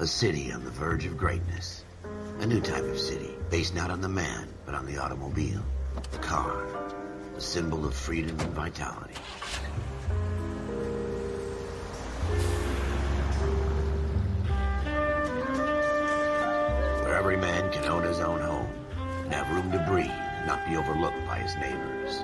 A city on the verge of greatness. A new type of city, based not on the man, but on the automobile. The car. The symbol of freedom and vitality. Where every man can own his own home, and have room to breathe, and not be overlooked by his neighbors.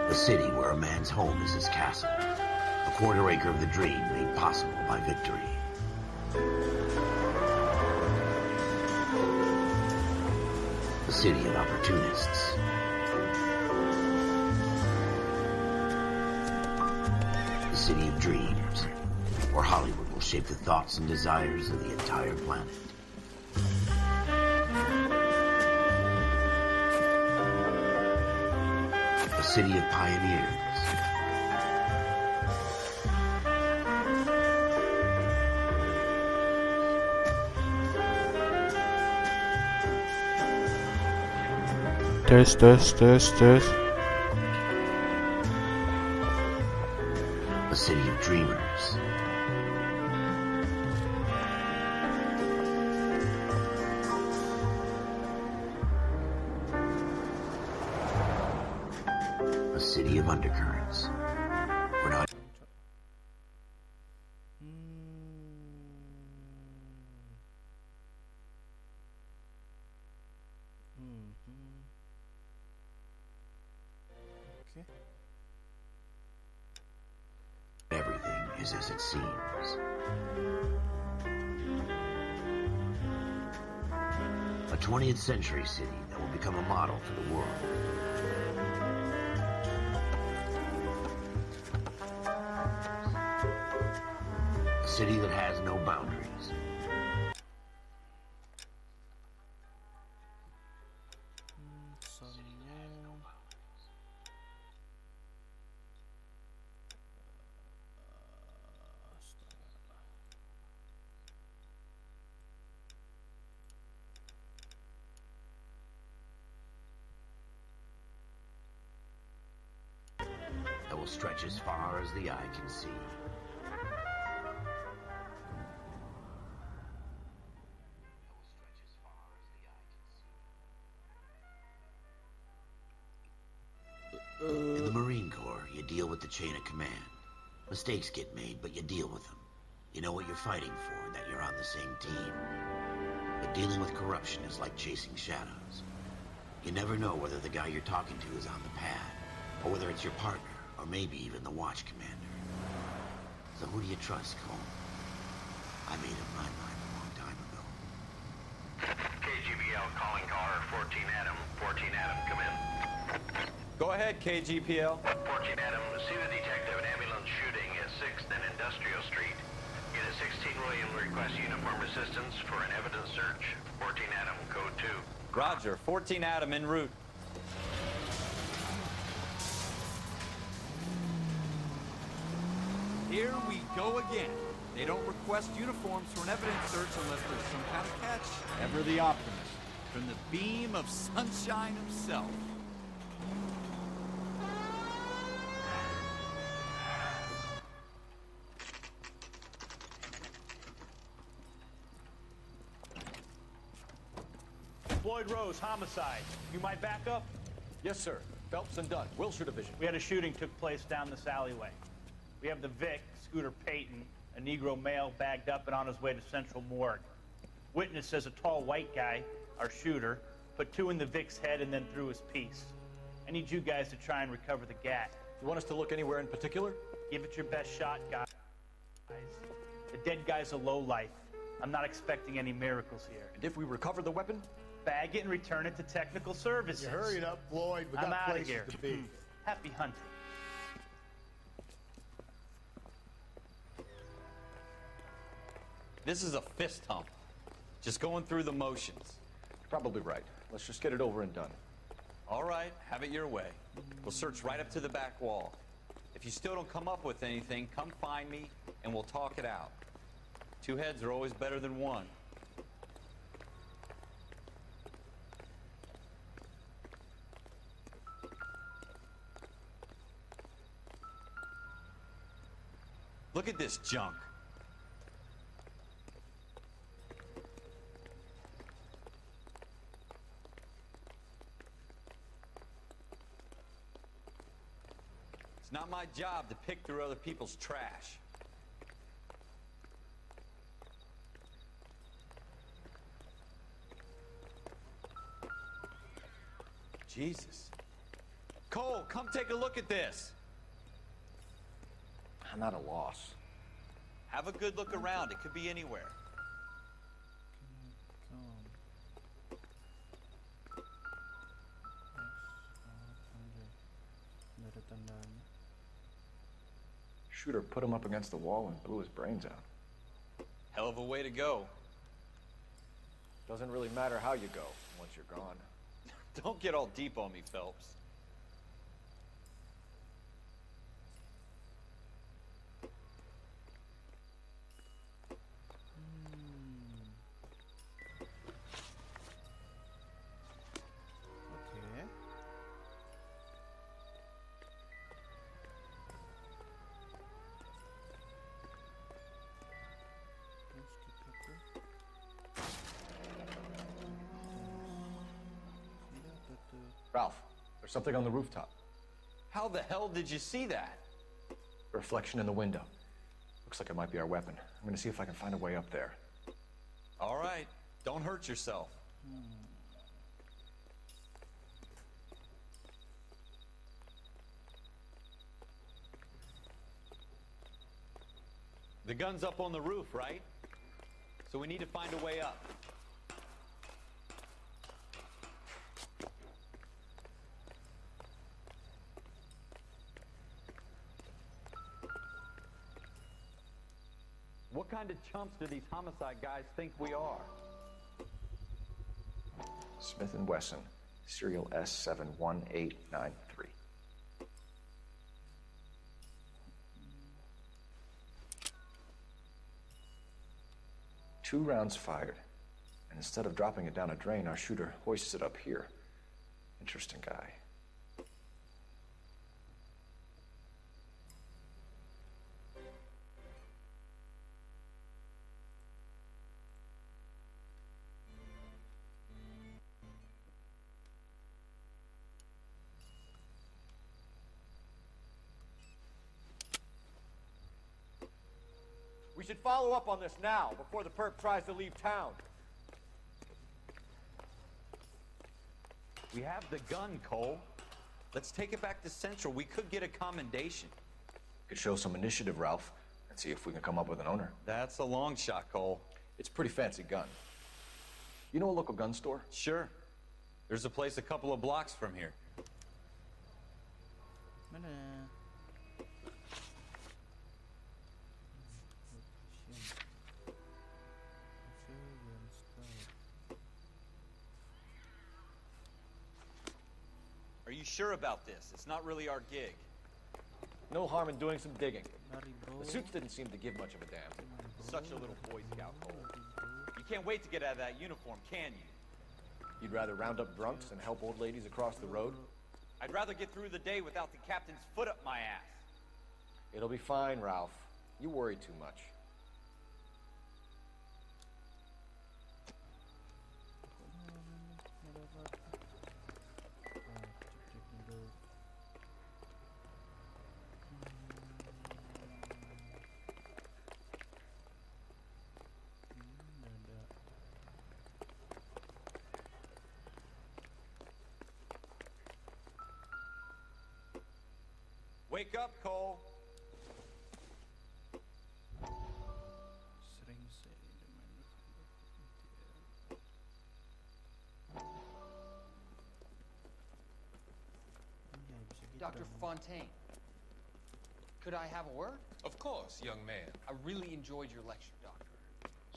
A city where a man's home is his castle. A quarter acre of the dream made possible by victory. A city of opportunists. A city of dreams, where Hollywood will shape the thoughts and desires of the entire planet. A city of pioneers. Test. A city of dreamers. A city of undercurrents. We're not... Okay. Everything is as it seems. A 20th century city that will become a model for the world. A city that has no boundaries. That will stretch as far as the eye can see. In the Marine Corps, you deal with the chain of command. Mistakes get made, but you deal with them. You know what you're fighting for, and that you're on the same team. But dealing with corruption is like chasing shadows. You never know whether the guy you're talking to is on the pad, or whether it's your partner, or maybe even the watch commander. So who do you trust, Cole? I made up my mind a long time ago. KGBL calling caller 14 Adam. 14 Adam, come in. Go ahead, KGPL. 14 Adam, see the detective and ambulance shooting at 6th and Industrial Street. Unit 16 William requests uniform assistance for an evidence search. 14 Adam, code 2. Roger, 14 Adam en route. Here we go again. They don't request uniforms for an evidence search unless there's some kind of catch. Ever the optimist. From the beam of sunshine himself. Floyd Rose, homicide. You might back up? Yes, sir. Phelps and Dunn, Wilshire Division. We had a shooting took place down this alleyway. We have the Vic, Scooter Payton, a Negro male bagged up and on his way to Central Morgue. Witness says a tall white guy, our shooter, put 2 in the Vic's head and then threw his piece. I need you guys to try and recover the gat. You want us to look anywhere in particular? Give it your best shot, guys. The dead guy's a lowlife. I'm not expecting any miracles here. And if we recover the weapon? Bag it and return it to technical services. You hurried up, Floyd. We I'm got out of places here. to be. Happy hunting. This is a fist hump. Just going through the motions. Probably right. Let's just get it over and done. All right, have it your way. We'll search right up to the back wall. If you still don't come up with anything, come find me and we'll talk it out. Two heads are always better than one. Look at this junk. It's not my job to pick through other people's trash. Jesus. Cole, come take a look at this. I'm at a loss. Have a good look around. It could be anywhere. Shooter put him up against the wall and blew his brains out. Hell of a way to go. Doesn't really matter how you go once you're gone. Don't get all deep on me, Phelps. Okay. Ralph, there's something on the rooftop. How the hell did you see that? Reflection in the window. Looks like it might be our weapon. I'm gonna see if I can find a way up there. All right, don't hurt yourself. The gun's up on the roof, right? So we need to find a way up. What kind of chumps do these homicide guys think we are? Smith & Wesson, serial S71893. 2 rounds fired, and instead of dropping it down a drain, our shooter hoists it up here. Interesting guy. We should follow up on this now, before the perp tries to leave town. We have the gun, Cole. Let's take it back to Central. We could get a commendation. Could show some initiative, Ralph, and see if we can come up with an owner. That's a long shot, Cole. It's a pretty fancy gun. You know a local gun store? Sure. There's a place a couple of blocks from here. Mana? Are you sure about this? It's not really our gig. No harm in doing some digging. Mari bro. The suits didn't seem to give much of a damn. Such a little Boy Scout, Cole. You can't wait to get out of that uniform, can you? You'd rather round up drunks than help old ladies across the road? I'd rather get through the day without the captain's foot up my ass. It'll be fine, Ralph. You worry too much. Wake up, Cole. Sering saya dimainkan. Dr. Fontaine, could I have a word? Of course, young man. I really enjoyed your lecture, Doctor.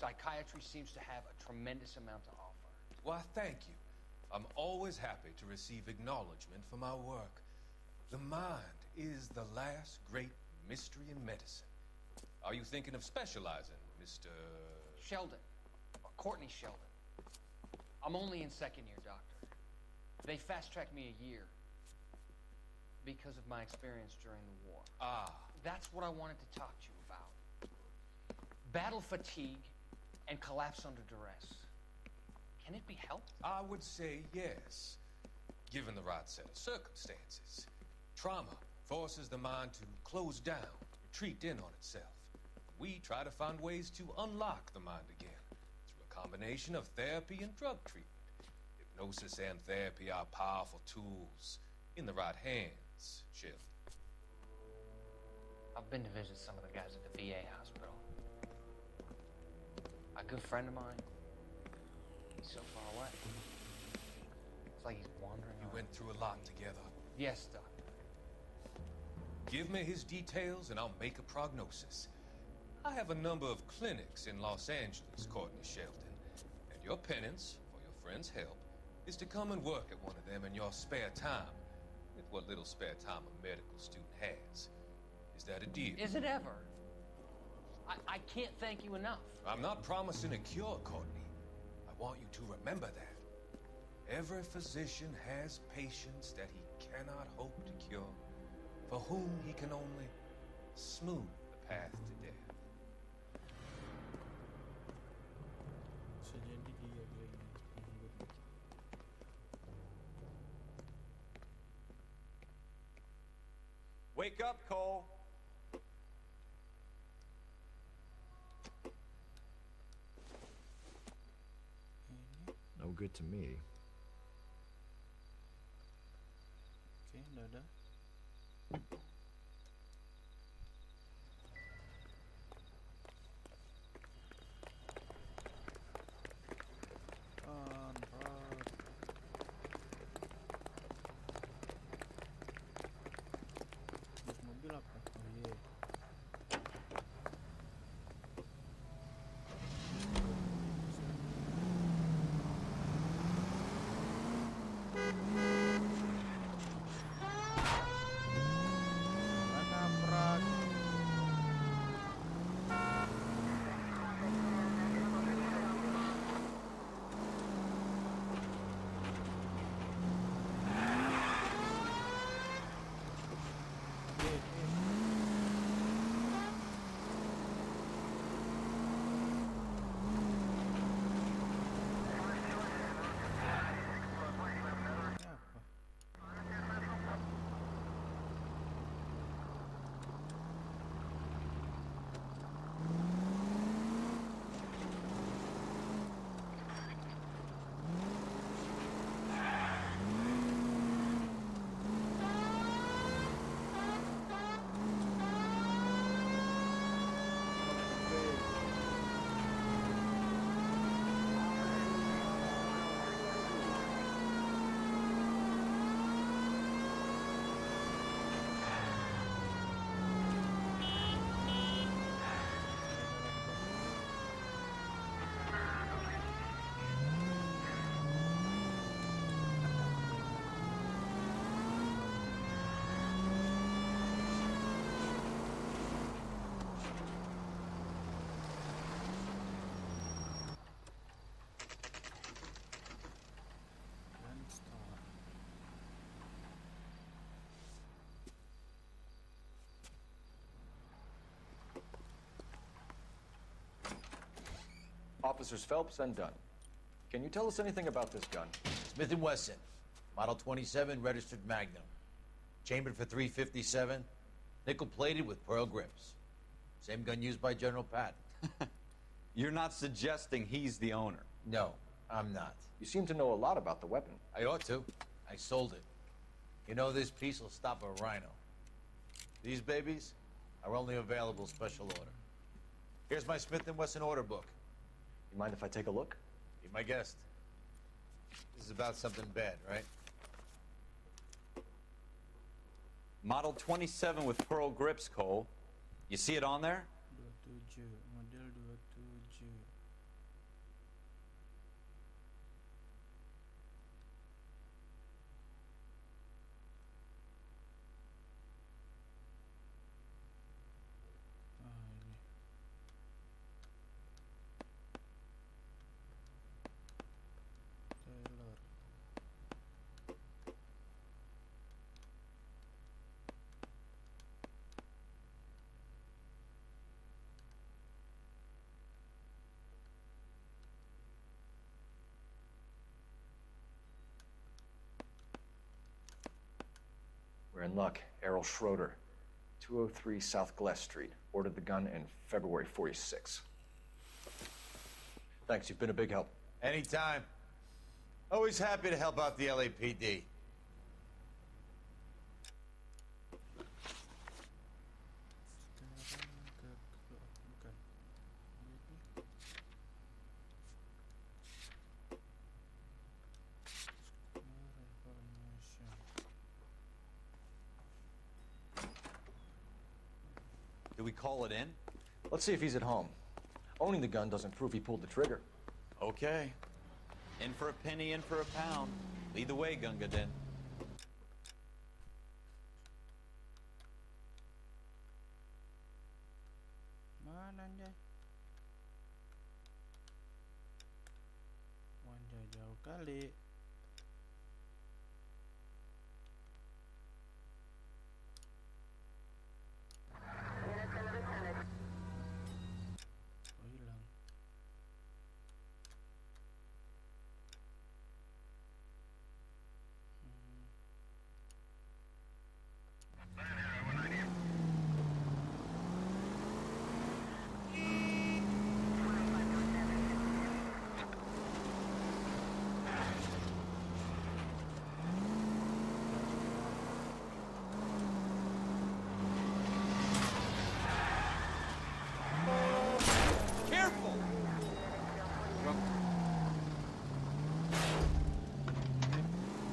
Psychiatry seems to have a tremendous amount to offer. Why, thank you. I'm always happy to receive acknowledgement for my work. The mind is the last great mystery in medicine. Are you thinking of specializing, Mr. Sheldon. Or Courtney Sheldon. I'm only in second year, Doctor. They fast-tracked me a year because of my experience during the war. Ah. That's what I wanted to talk to you about. Battle fatigue and collapse under duress. Can it be helped? I would say yes, given the right set of circumstances. Trauma forces the mind to close down, retreat in on itself. We try to find ways to unlock the mind again through a combination of therapy and drug treatment. Hypnosis and therapy are powerful tools in the right hands, Sheldon. I've been to visit some of the guys at the VA hospital. A good friend of mine, he's so far away. It's like he's wandering You around. went through a lot together. Yes, Doctor. Give me his details and I'll make a prognosis. I have a number of clinics in Los Angeles, Courtney Sheldon, and your penance, for your friend's help, is to come and work at one of them in your spare time, with what little spare time a medical student has. Is that a deal? Is it ever? I can't thank you enough. I'm not promising a cure, Courtney. I want you to remember that. Every physician has patients that he cannot hope to cure, for whom he can only smooth the path to death. So jadi dia lagi. Wake up, Cole. No good to me. Okey, dah. Mobil apa? Oh, yeah. Nabrak. Officers Phelps and Dunn. Can you tell us anything about this gun? Smith & Wesson, Model 27, registered Magnum. Chambered for .357, nickel-plated with pearl grips. Same gun used by General Patton. You're not suggesting he's the owner? No, I'm not. You seem to know a lot about the weapon. I ought to. I sold it. You know, this piece will stop a rhino. These babies are only available special order. Here's my Smith & Wesson order book. You mind if I take a look? Be my guest. This is about something bad, right? Model 27 with pearl grips, Cole. You see it on there? 27, model 27. Ah, ini. in luck. Errol Schroeder, 203 South Glass Street. Ordered the gun in February 46. Thanks, you've been a big help. Anytime. Always happy to help out the LAPD. Bukan. Do we call it in? Let's see if he's at home. Owning the gun doesn't prove he pulled the trigger. Okay. In for a penny, in for a pound. Lead the way, Gunga Din. Mana anjay? Anjay jauh kali. Oh, hilang. Careful!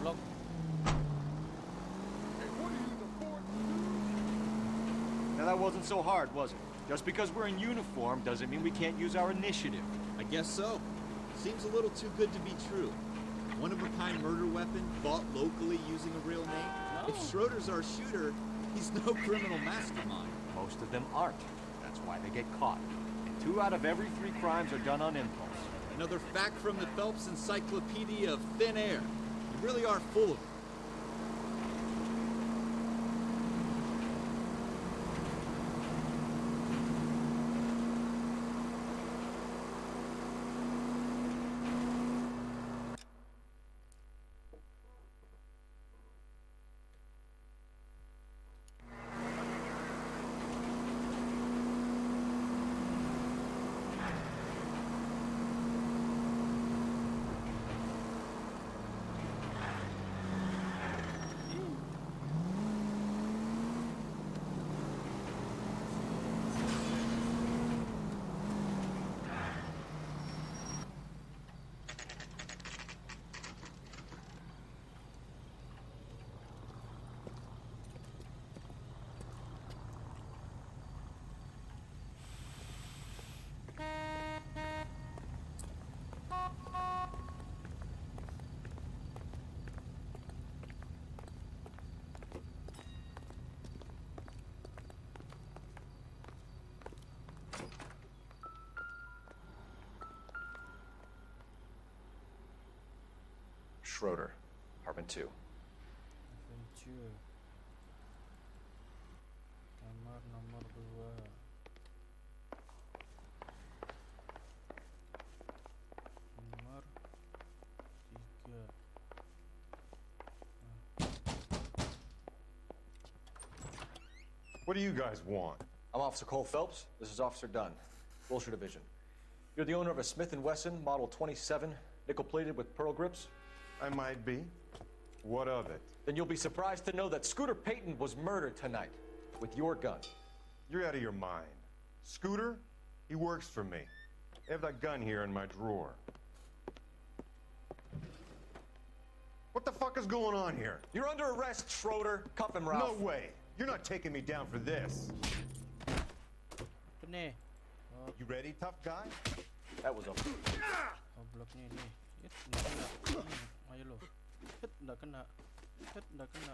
Blok. Now that wasn't so hard, was it? Just because we're in uniform doesn't mean we can't use our initiative. I guess so. Seems a little too good to be true. One-of-a-kind murder weapon bought locally using a real name? No. If Schroeder's our shooter, he's no criminal mastermind. Most of them aren't. That's why they get caught. And 2 out of every 3 crimes are done on impulse. Another fact from the Phelps Encyclopedia of Thin Air. You really are full of it. Schroeder, apartment 2. Adventure. Kamar nomor 2. Nomor 3. What do you guys want? I'm Officer Cole Phelps. This is Officer Dunn, Wilshire Division. You're the owner of a Smith & Wesson Model 27, nickel-plated with pearl grips? I might be. What of it? Then you'll be surprised to know that Scooter Payton was murdered tonight with your gun. You're out of your mind. Scooter? He works for me. I have that gun here in my drawer. What the fuck is going on here? You're under arrest, Schroeder. Cuff him, Ralph. No way. You're not taking me down for this. Apa ni? Oh, You ready, tough guy? That was a... oh blok ni ni. Hit, nggak kena. Ayo lo. Hit, nggak kena. Hit, nggak kena.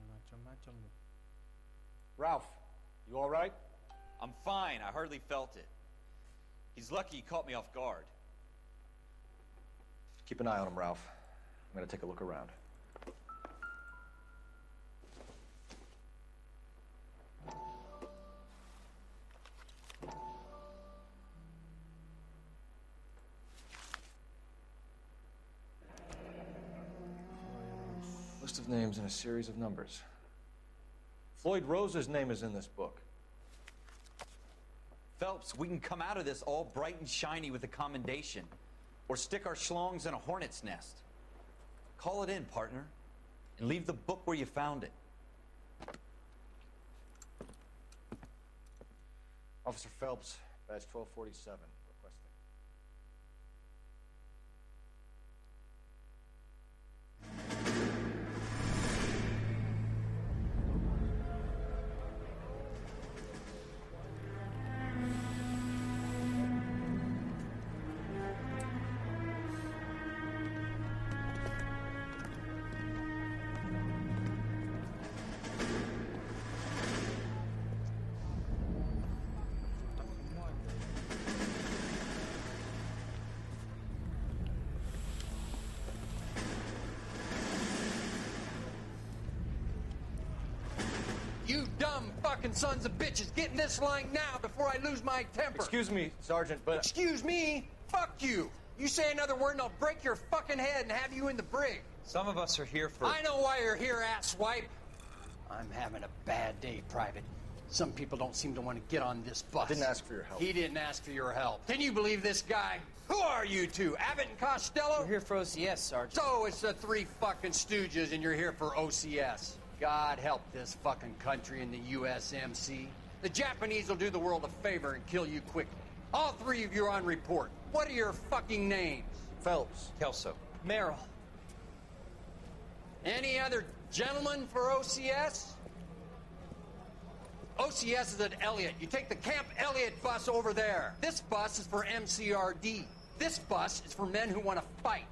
Macam-macam lo. Ralph, you all right? I'm fine. I hardly felt it. He's lucky he caught me off guard. Keep an eye on him, Ralph. I'm gonna take a look around. list of names and a series of numbers. Floyd Rose's name is in this book. Phelps, we can come out of this all bright and shiny with a commendation. Or stick our schlongs in a hornet's nest. Call it in, partner. And leave the book where you found it. Officer Phelps, badge 1247, requesting. You dumb fucking sons of bitches, get in this line now before I lose my temper. Excuse me, Sergeant, but... Excuse me? Fuck you. You say another word and I'll break your fucking head and have you in the brig. Some of us are here for... I know why you're here, asswipe. I'm having a bad day, Private. Some people don't seem to want to get on this bus. I didn't ask for your help. He didn't ask for your help. Can you believe this guy? Who are you two? Abbott and Costello? We're here for OCS, Sergeant. So it's the three fucking stooges and you're here for OCS. God help this fucking country and the USMC. The Japanese will do the world a favor and kill you quickly. All three of you are on report. What are your fucking names? Phelps. Kelso. Merrill. Any other gentlemen for OCS? OCS is at Elliott. You take the Camp Elliott bus over there. This bus is for MCRD. This bus is for men who want to fight.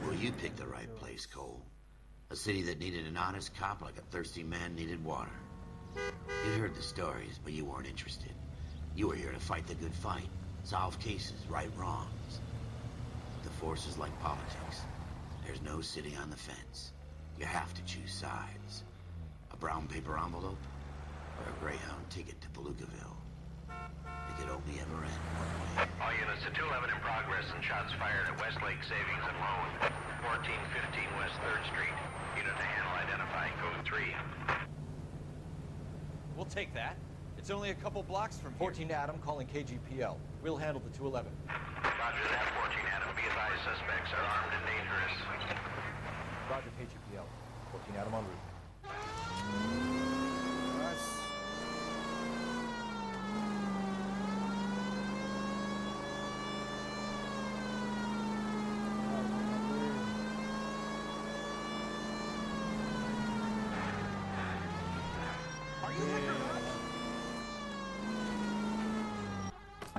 Well, you picked the right place, Cole. A city that needed an honest cop like a thirsty man needed water. You'd heard the stories, but you weren't interested. You were here to fight the good fight, solve cases, right wrongs. The force is like politics. There's no sitting on the fence. You have to choose sides. A brown paper envelope, or a Greyhound ticket to Palookaville. It could only ever end one way. All units to 211 in progress and shots fired at Westlake Savings and Loan, 1415 West 3rd Street. Unit to handle identifying code 3. We'll take that. It's only a couple blocks from here. 14 Adam calling KGPL. We'll handle the 211. Roger that, 14 Adam. Be advised, suspects are armed and dangerous. Roger, KGPL. 14 Adam en route.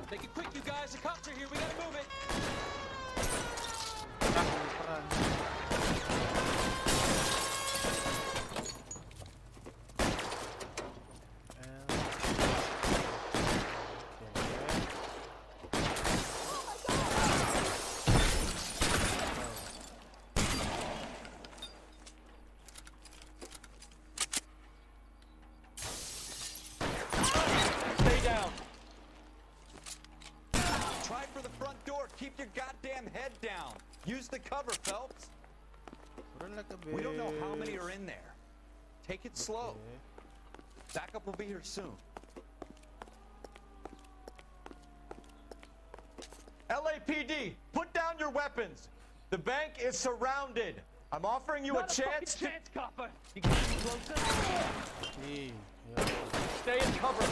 Make it quick, you guys. The cops are here. We gotta move it. Stay down. Try for the front door. Keep your goddamn head down. Use the cover, Phelps. We don't know how many are in there. Take it slow. Backup will be here soon. LAPD, put down your weapons. The bank is surrounded. I'm offering you a chance to... chance, copper. You can get closer. Stay in cover.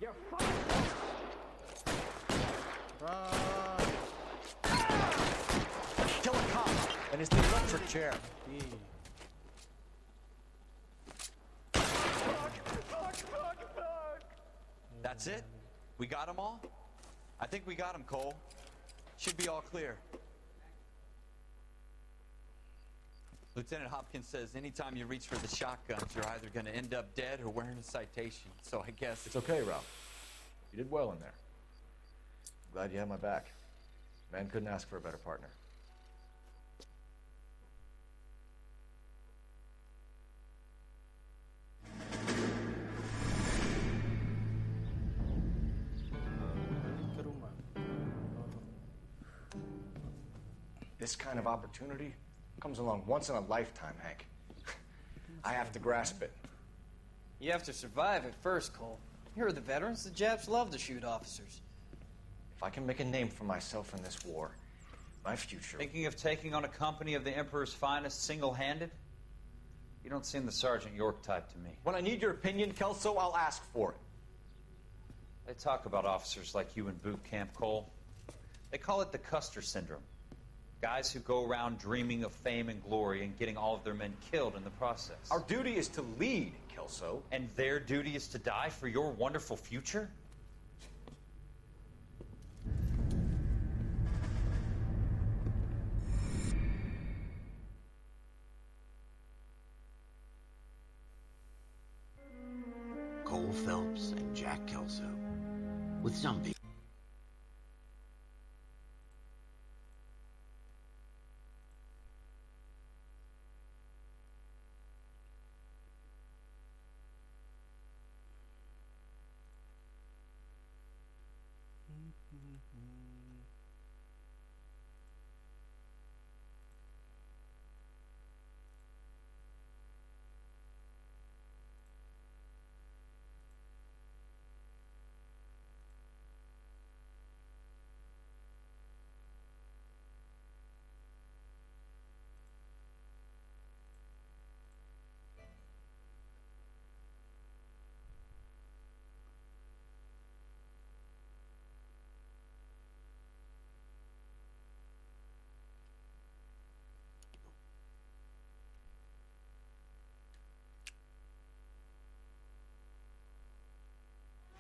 You're fucked. Kill a cop, and it's the electric chair. That's it? We got them all? I think we got them, Cole. Should be all clear. Lieutenant Hopkins says anytime you reach for the shotguns, you're either going to end up dead or wearing a citation. So I guess... It's okay, Ralph. You did well in there. I'm glad you had my back. Man couldn't ask for a better partner. Ke rumah. This kind of opportunity comes along once in a lifetime, Hank. I have to grasp it. You have to survive at first, Cole. Here are the veterans. The Japs love to shoot officers. If I can make a name for myself in this war, my future... Thinking of taking on a company of the Emperor's finest single-handed? You don't seem the Sergeant York type to me. When I need your opinion, Kelso, I'll ask for it. They talk about officers like you in boot camp, Cole. They call it the Custer Syndrome. Guys who go around dreaming of fame and glory and getting all of their men killed in the process. Our duty is to lead, Kelso. And their duty is to die for your wonderful future? Cole Phelps and Jack Kelso. With some people.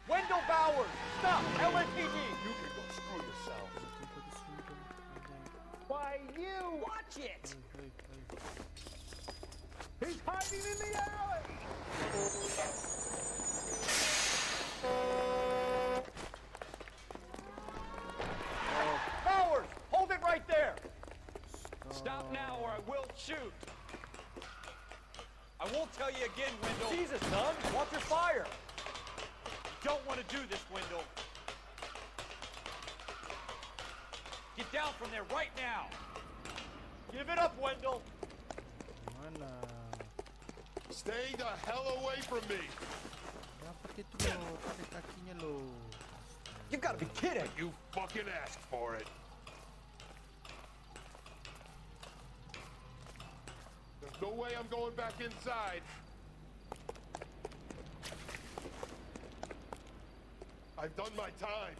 Wendell Bowers! Stop! LAPD! You can go screw yourselves. Why, you! Watch it! He's hiding in the alley! Bowers! Hold it right there! Stop now or I will shoot! I won't tell you again, Wendell. Jesus, son! Watch your fire! Don't want to do this, Wendell. Get down from there right now. Give it up, Wendell. Mana? Stay the hell away from me. Dapat itu lo, pakai kakinya lo. You gotta be kidding. You fucking asked for it. There's no way I'm going back inside. I've done my time.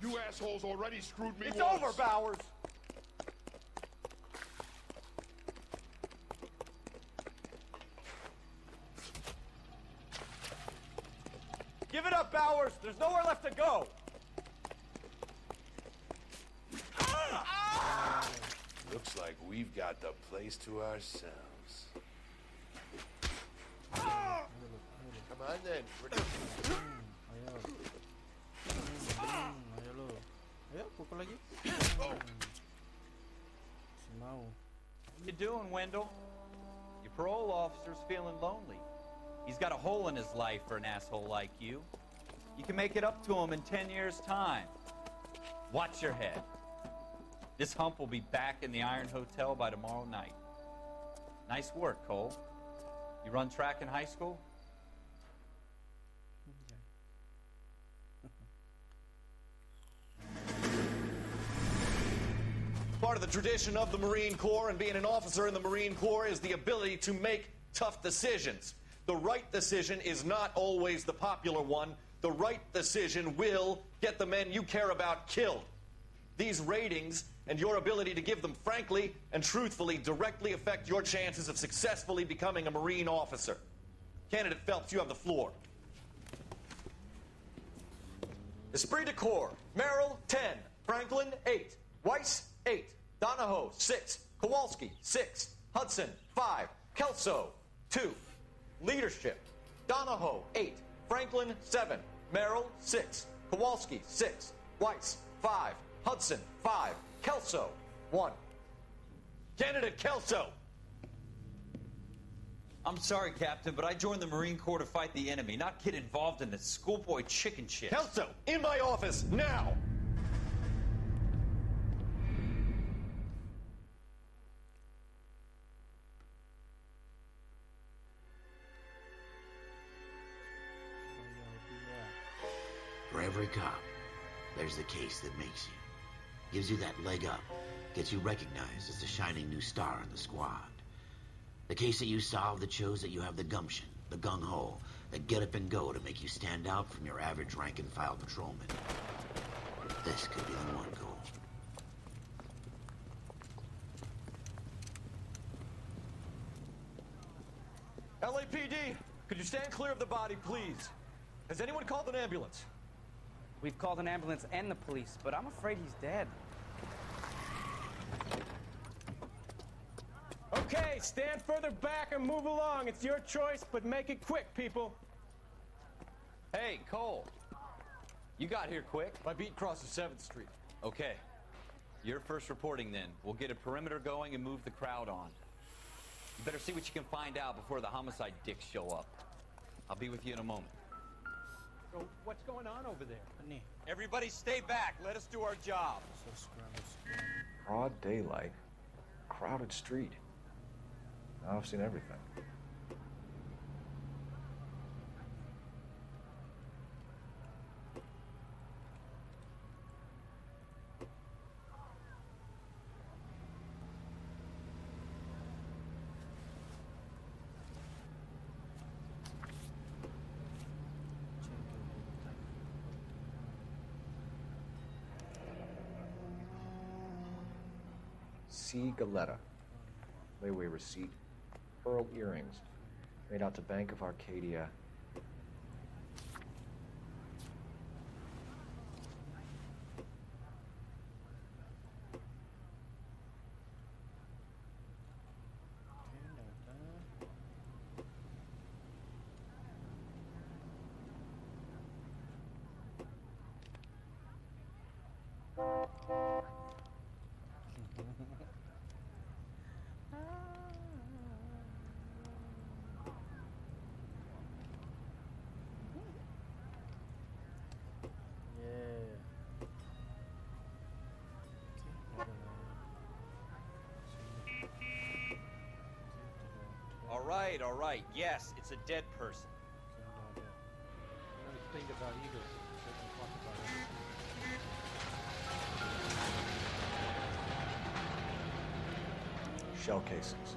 You assholes already screwed me It's once. over, Bowers. Give it up, Bowers. There's nowhere left to go. Looks like we've got the place to ourselves. Come on then. Ayo. Ayo lo. Ayo, pukul lagi. Si mau. What you doing, Wendell? Your parole officer's feeling lonely. He's got a hole in his life for an asshole like you. You can make it up to him in 10 years' time. Watch your head. This hump will be back in the Iron Hotel by tomorrow night. Nice work, Cole. You run track in high school? Part of the tradition of the Marine Corps and being an officer in the Marine Corps is the ability to make tough decisions. The right decision is not always the popular one. The right decision will get the men you care about killed. These ratings and your ability to give them frankly and truthfully directly affect your chances of successfully becoming a Marine officer. Candidate Phelps, you have the floor. Esprit de Corps, Merrill, 10. Franklin, 8. Weiss, 8. Donahoe, 6. Kowalski, 6. Hudson, 5. Kelso, 2. Leadership, Donahoe, 8. Franklin, 7. Merrill, 6. Kowalski, 6. Weiss, 5. Hudson, 5. Kelso, 1. Candidate Kelso! I'm sorry, Captain, but I joined the Marine Corps to fight the enemy, not get involved in this schoolboy chicken shit. Kelso, in my office, now! For every cop, there's the case that makes you. Gives you that leg up. Gets you recognized as the shining new star in the squad. The case that you solve that shows that you have the gumption, the gung-ho, the get up and go to make you stand out from your average rank-and-file patrolman. This could be the one goal. LAPD, could you stand clear of the body, please? Has anyone called an ambulance? We've called an ambulance and the police, but I'm afraid he's dead. Okay, stand further back and move along. It's your choice, but make it quick, people. Hey, Cole. You got here quick. My beat crosses 7th Street. Okay. You're first reporting then. We'll get a perimeter going and move the crowd on. You better see what you can find out before the homicide dicks show up. I'll be with you in a moment. So what's going on over there? Everybody stay back. Let us do our job. Broad daylight. Crowded street. Now I've seen everything. C. Galetta. Layaway receipt. Pearl earrings. Made out to Bank of Arcadia. All right. Yes, it's a dead person. Think about Eagles. So we can talk about it. Shell casings.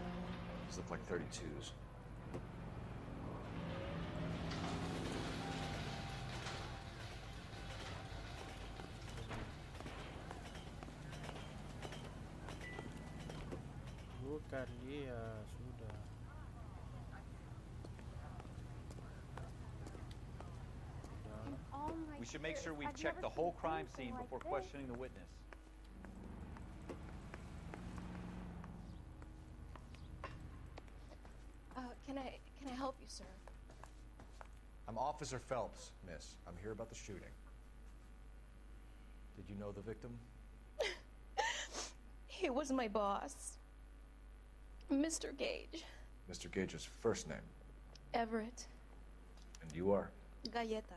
These look like 32s. Bukan dia, sudah. We should make sure we've checked the whole crime scene before questioning the witness. Can I help you, sir? I'm Officer Phelps, miss. I'm here about the shooting. Did you know the victim? He was my boss, Mr. Gage. Mr. Gage's first name. Everett. And you are? Galleta.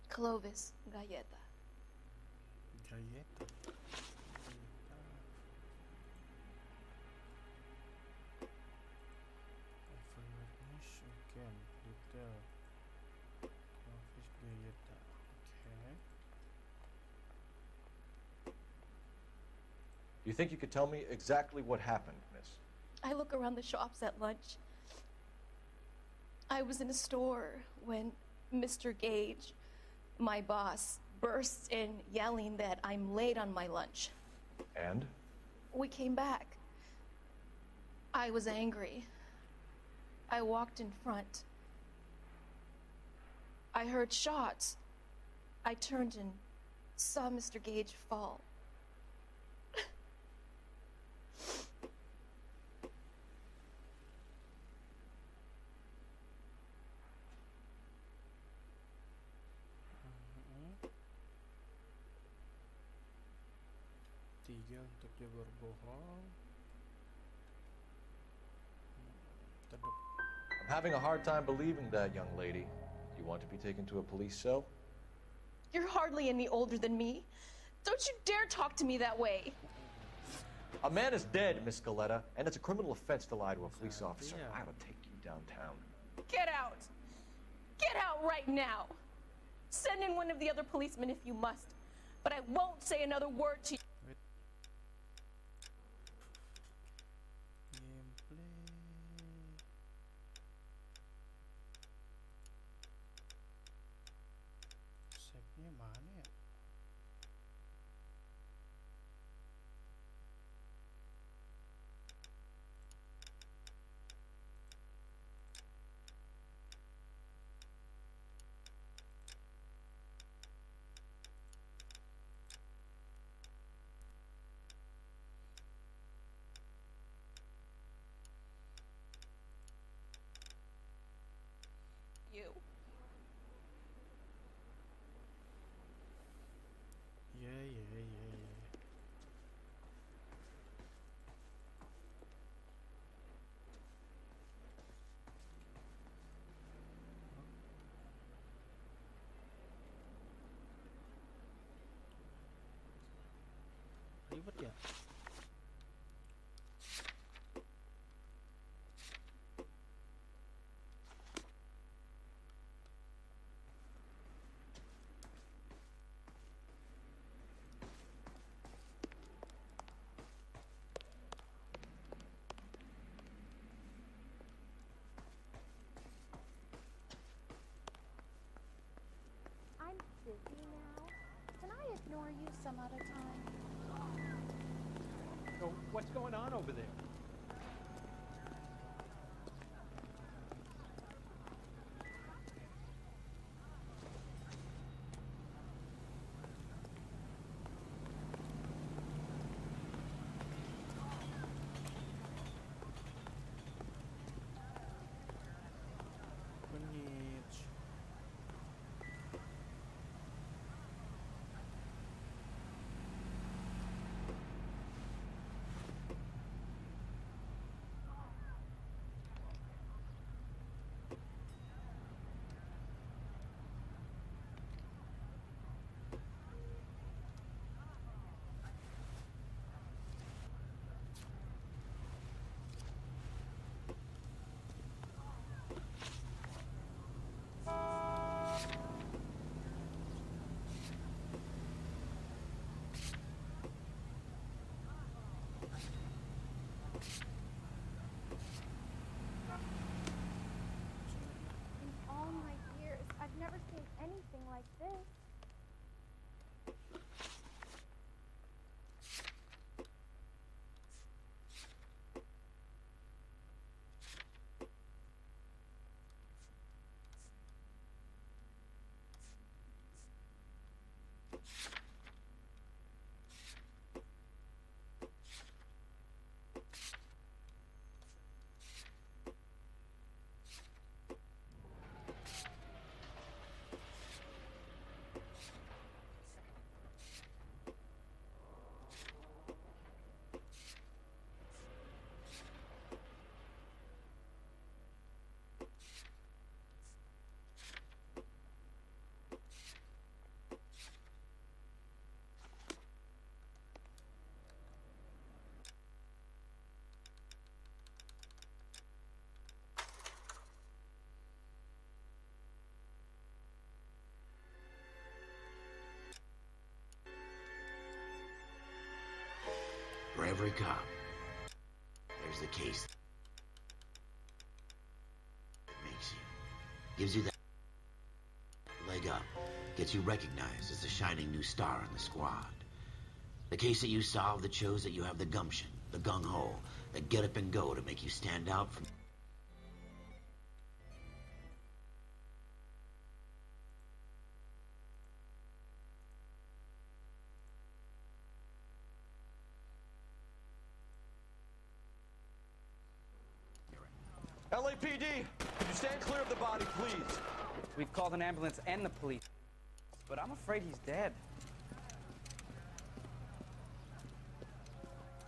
Clovis Galleta. Galleta. Information again. Detail. Clovis Galleta. Okay. Do you think you could tell me exactly what happened, miss? I look around the shops at lunch. I was in a store when Mr. Gage, my boss, bursts in yelling that I'm late on my lunch. And? We came back. I was angry. I walked in front. I heard shots. I turned and saw Mr. Gage fall. Tiga untuk dia berbohong. I'm having a hard time believing that, young lady. You want to be taken to a police cell? You're hardly any older than me. Don't you dare talk to me that way. A man is dead, Miss Galetta, and it's a criminal offense to lie to a police officer. I ought to take you downtown. Get out. Get out right now. Send in one of the other policemen if you must, but I won't say another word to you. Save-nya mana ya? You. Yeah. Ribet ya? I'm busy now. Can I ignore you some other time? So what's going on over there? Benich. In all my years, I've never seen anything like this. For every cop, there's the case that makes you, gives you that leg up, gets you recognized as the shining new star in the squad. The case that you solve that shows that you have the gumption, the gung-ho, the get up and go to make you stand out from... LAPD, could you stand clear of the body, please? We've called an ambulance and the police, but I'm afraid he's dead.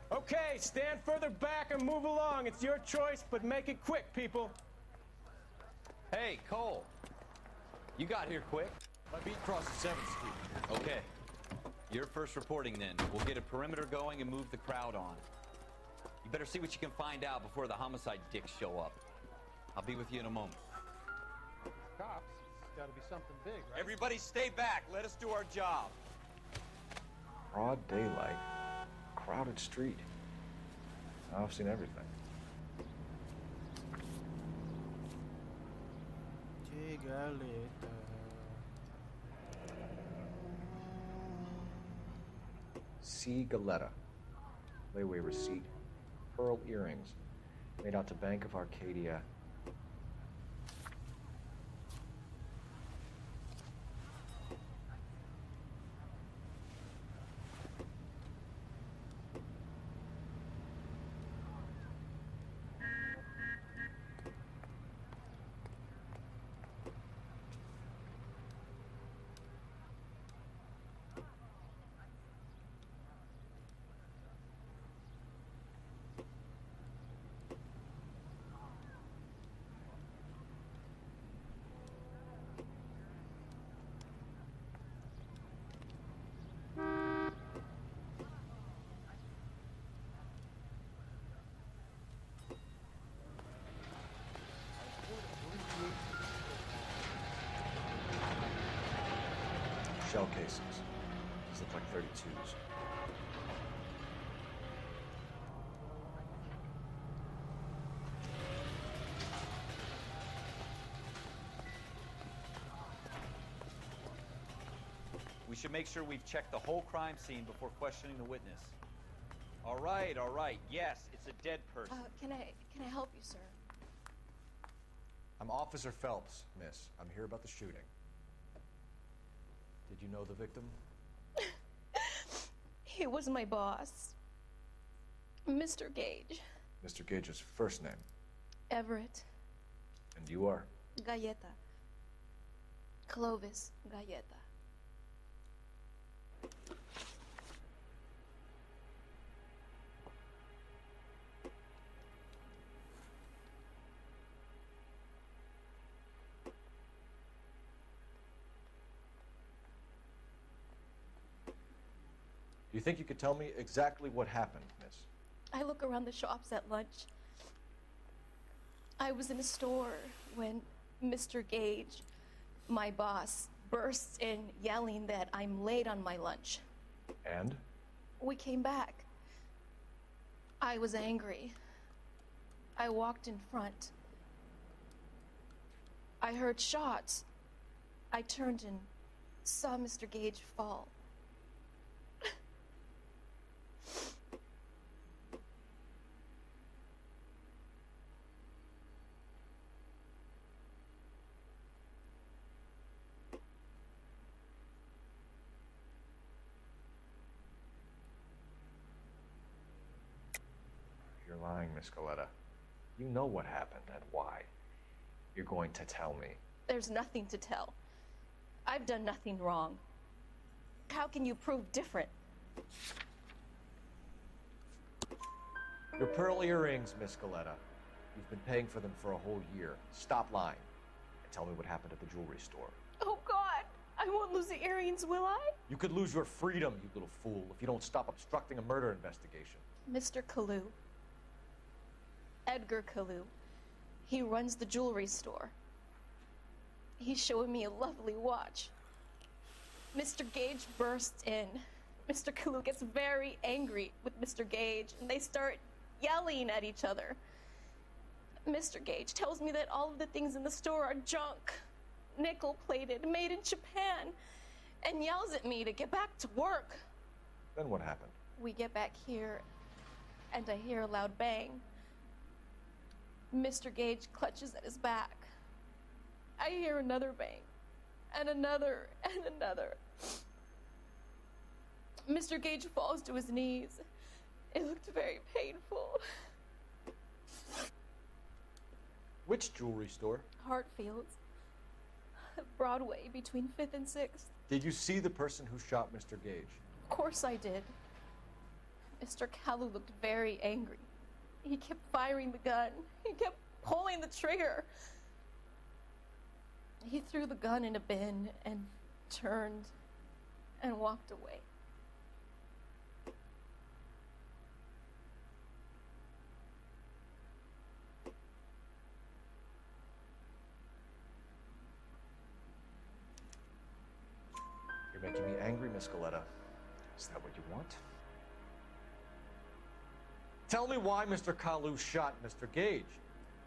Okay, stand further back and move along. It's your choice, but make it quick, people. Hey, Cole. You got here quick. My beat crosses 7th Street. Okay. You're first reporting then. We'll get a perimeter going and move the crowd on. You better see what you can find out before the homicide dicks show up. I'll be with you in a moment. Cops, it's gotta be something big, right? Everybody stay back. Let us do our job. Broad daylight, crowded street. I've seen everything. C. Galetta. Layaway receipt. Pearl earrings. Made out to Bank of Arcadia. Shell cases. These look like 32s. We should make sure we've checked the whole crime scene before questioning the witness. All right, all right. Yes, it's a dead person. Can I help you, sir? I'm Officer Phelps, miss. I'm here about the shooting. Did you know the victim? He was my boss, Mr. Gage. Mr. Gage's first name. Everett. And you are? Galleta. Clovis Galleta. Do you think you could tell me exactly what happened, miss? I look around the shops at lunch. I was in a store when Mr. Gage, my boss, bursts in yelling that I'm late on my lunch. And? We came back. I was angry. I walked in front. I heard shots. I turned and saw Mr. Gage fall. You're lying, Miss Galetta. You know what happened and why. You're going to tell me. There's nothing to tell. I've done nothing wrong. How can you prove different? Your pearl earrings, Miss Galetta. You've been paying for them for a whole year. Stop lying and tell me what happened at the jewelry store. Oh, God! I won't lose the earrings, will I? You could lose your freedom, you little fool, if you don't stop obstructing a murder investigation. Mr. Kalu. Edgar Kalu. He runs the jewelry store. He's showing me a lovely watch. Mr. Gage bursts in. Mr. Kalu gets very angry with Mr. Gage, and they start yelling at each other. Mr. Gage tells me that all of the things in the store are junk, nickel-plated, made in Japan, and yells at me to get back to work. Then what happened? We get back here, and I hear a loud bang. Mr. Gage clutches at his back. I hear another bang, and another, and another. Mr. Gage falls to his knees. It looked very painful. Which jewelry store? Hartfield's. Broadway, between 5th and 6th. Did you see the person who shot Mr. Gage? Of course I did. Mr. Kalu looked very angry. He kept firing the gun. He kept pulling the trigger. He threw the gun in a bin and turned and walked away. You're making me angry, Miss Goleta. Is that what you want? Tell me why Mr. Kalu shot Mr. Gage.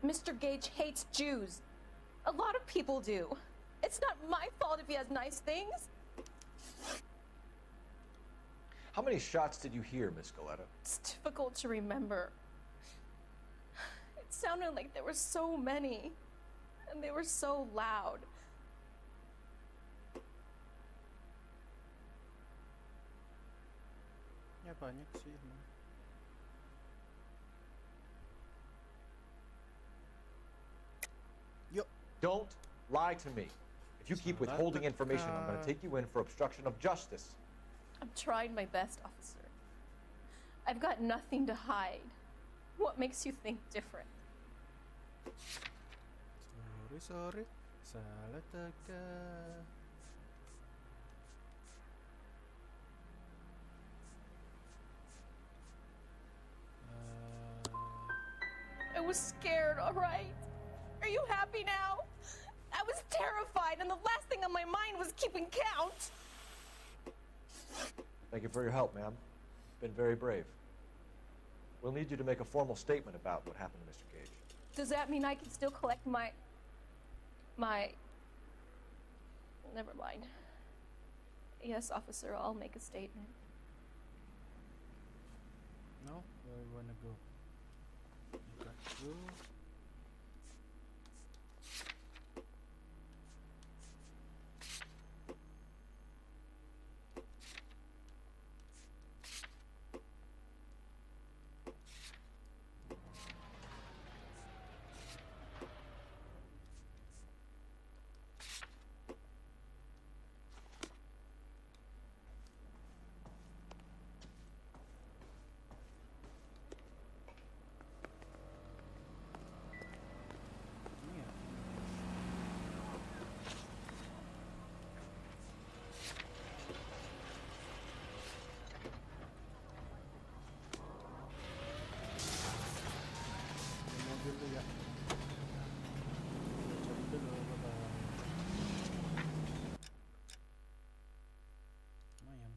Mr. Gage hates Jews. A lot of people do. It's not my fault if he has nice things. How many shots did you hear, Miss Goleta? It's difficult to remember. It sounded like there were so many, and they were so loud. Ya banyak sih emang. Don't lie to me. If you keep withholding information, I'm going to take you in for obstruction of justice. I'm trying my best, officer. I've got nothing to hide. What makes you think different? Sorry. Salah teka. I was scared, all right? Are you happy now? I was terrified, and the last thing on my mind was keeping count. Thank you for your help, ma'am. Been very brave. We'll need you to make a formal statement about what happened to Mr. Gage. Does that mean I can still collect my... Never mind. Yes, officer, I'll make a statement. No? Where you wanna go? You got to go. Dulu ya. Cari dulu, bye-bye. Lumayan.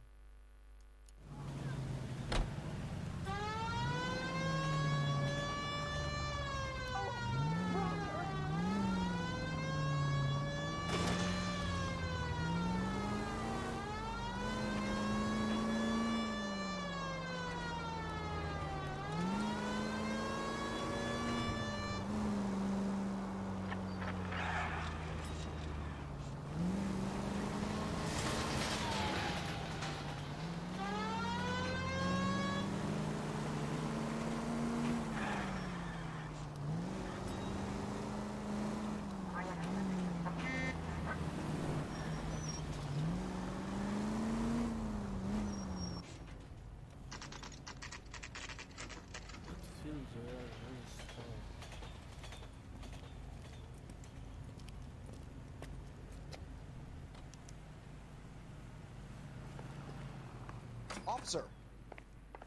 Officer,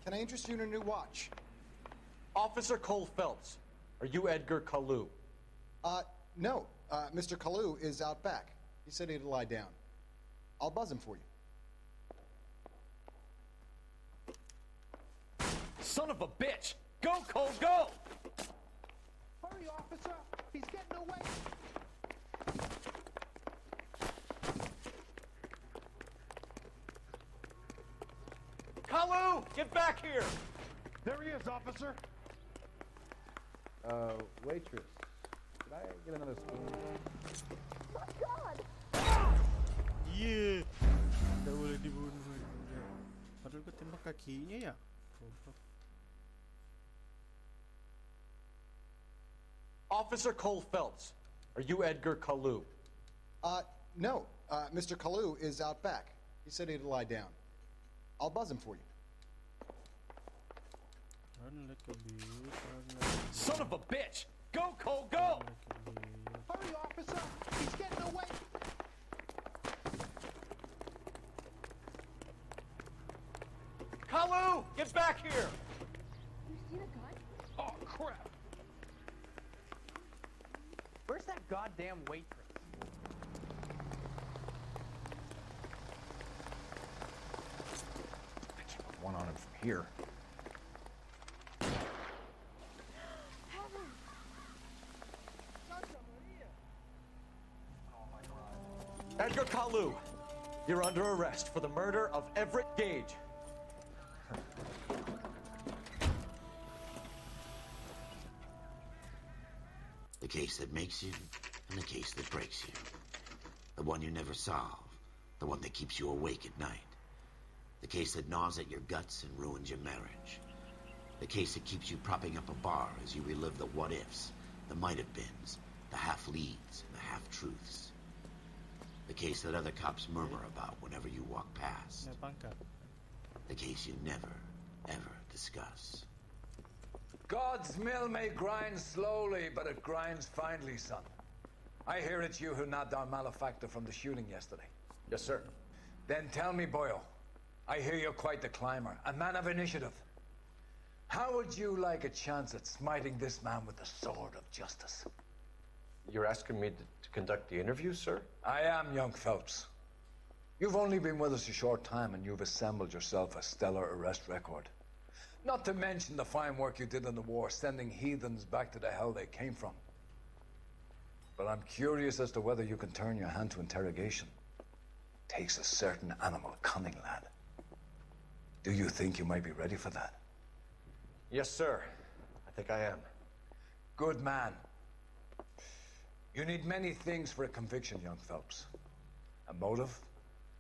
can I interest you in a new watch? Officer Cole Phelps, are you Edgar Kalu? No. Mr. Kalu is out back. He said he'd lie down. I'll buzz him for you. Son of a bitch! Go, Cole, go! Hurry, officer! He's getting away! Kalu! Get back here! There he is, officer. Waitress, could I get another spoon? My God! Yeah. Tidak boleh dibunuh. Padahal gue tembak kakinya ya. Goblok. Officer Cole Phelps, are you Edgar Kalu? No. Mr. Kalu is out back. He said he'd lie down. I'll buzz him for you. Run like a beast, run like a Son of a bitch! Go, Cole, go! Hurry, officer! He's getting away! Kalu, get back here! You see the gun? Oh, crap! Where's that goddamn waitress? I can't put one on him from here. Edgar Kalu, you're under arrest for the murder of Everett Gage. The case that makes you, and the case that breaks you. The one you never solve. The one that keeps you awake at night. The case that gnaws at your guts and ruins your marriage. The case that keeps you propping up a bar as you relive the what-ifs, the might-have-beens, the half-leads, and the half-truths. The case that other cops murmur about whenever you walk past. The case you never, ever discuss. God's mill may grind slowly, but it grinds finely, son. I hear it's you who nabbed our malefactor from the shooting yesterday. Yes, sir. Then tell me, Boyle, I hear you're quite the climber, a man of initiative. How would you like a chance at smiting this man with the sword of justice? You're asking me to conduct the interview, sir? I am, young Phelps. You've only been with us a short time, and you've assembled yourself a stellar arrest record. Not to mention the fine work you did in the war, sending heathens back to the hell they came from. But I'm curious as to whether you can turn your hand to interrogation. Takes a certain animal cunning, lad. Do you think you might be ready for that? Yes, sir. I think I am. Good man. You need many things for a conviction, young Phelps. A motive,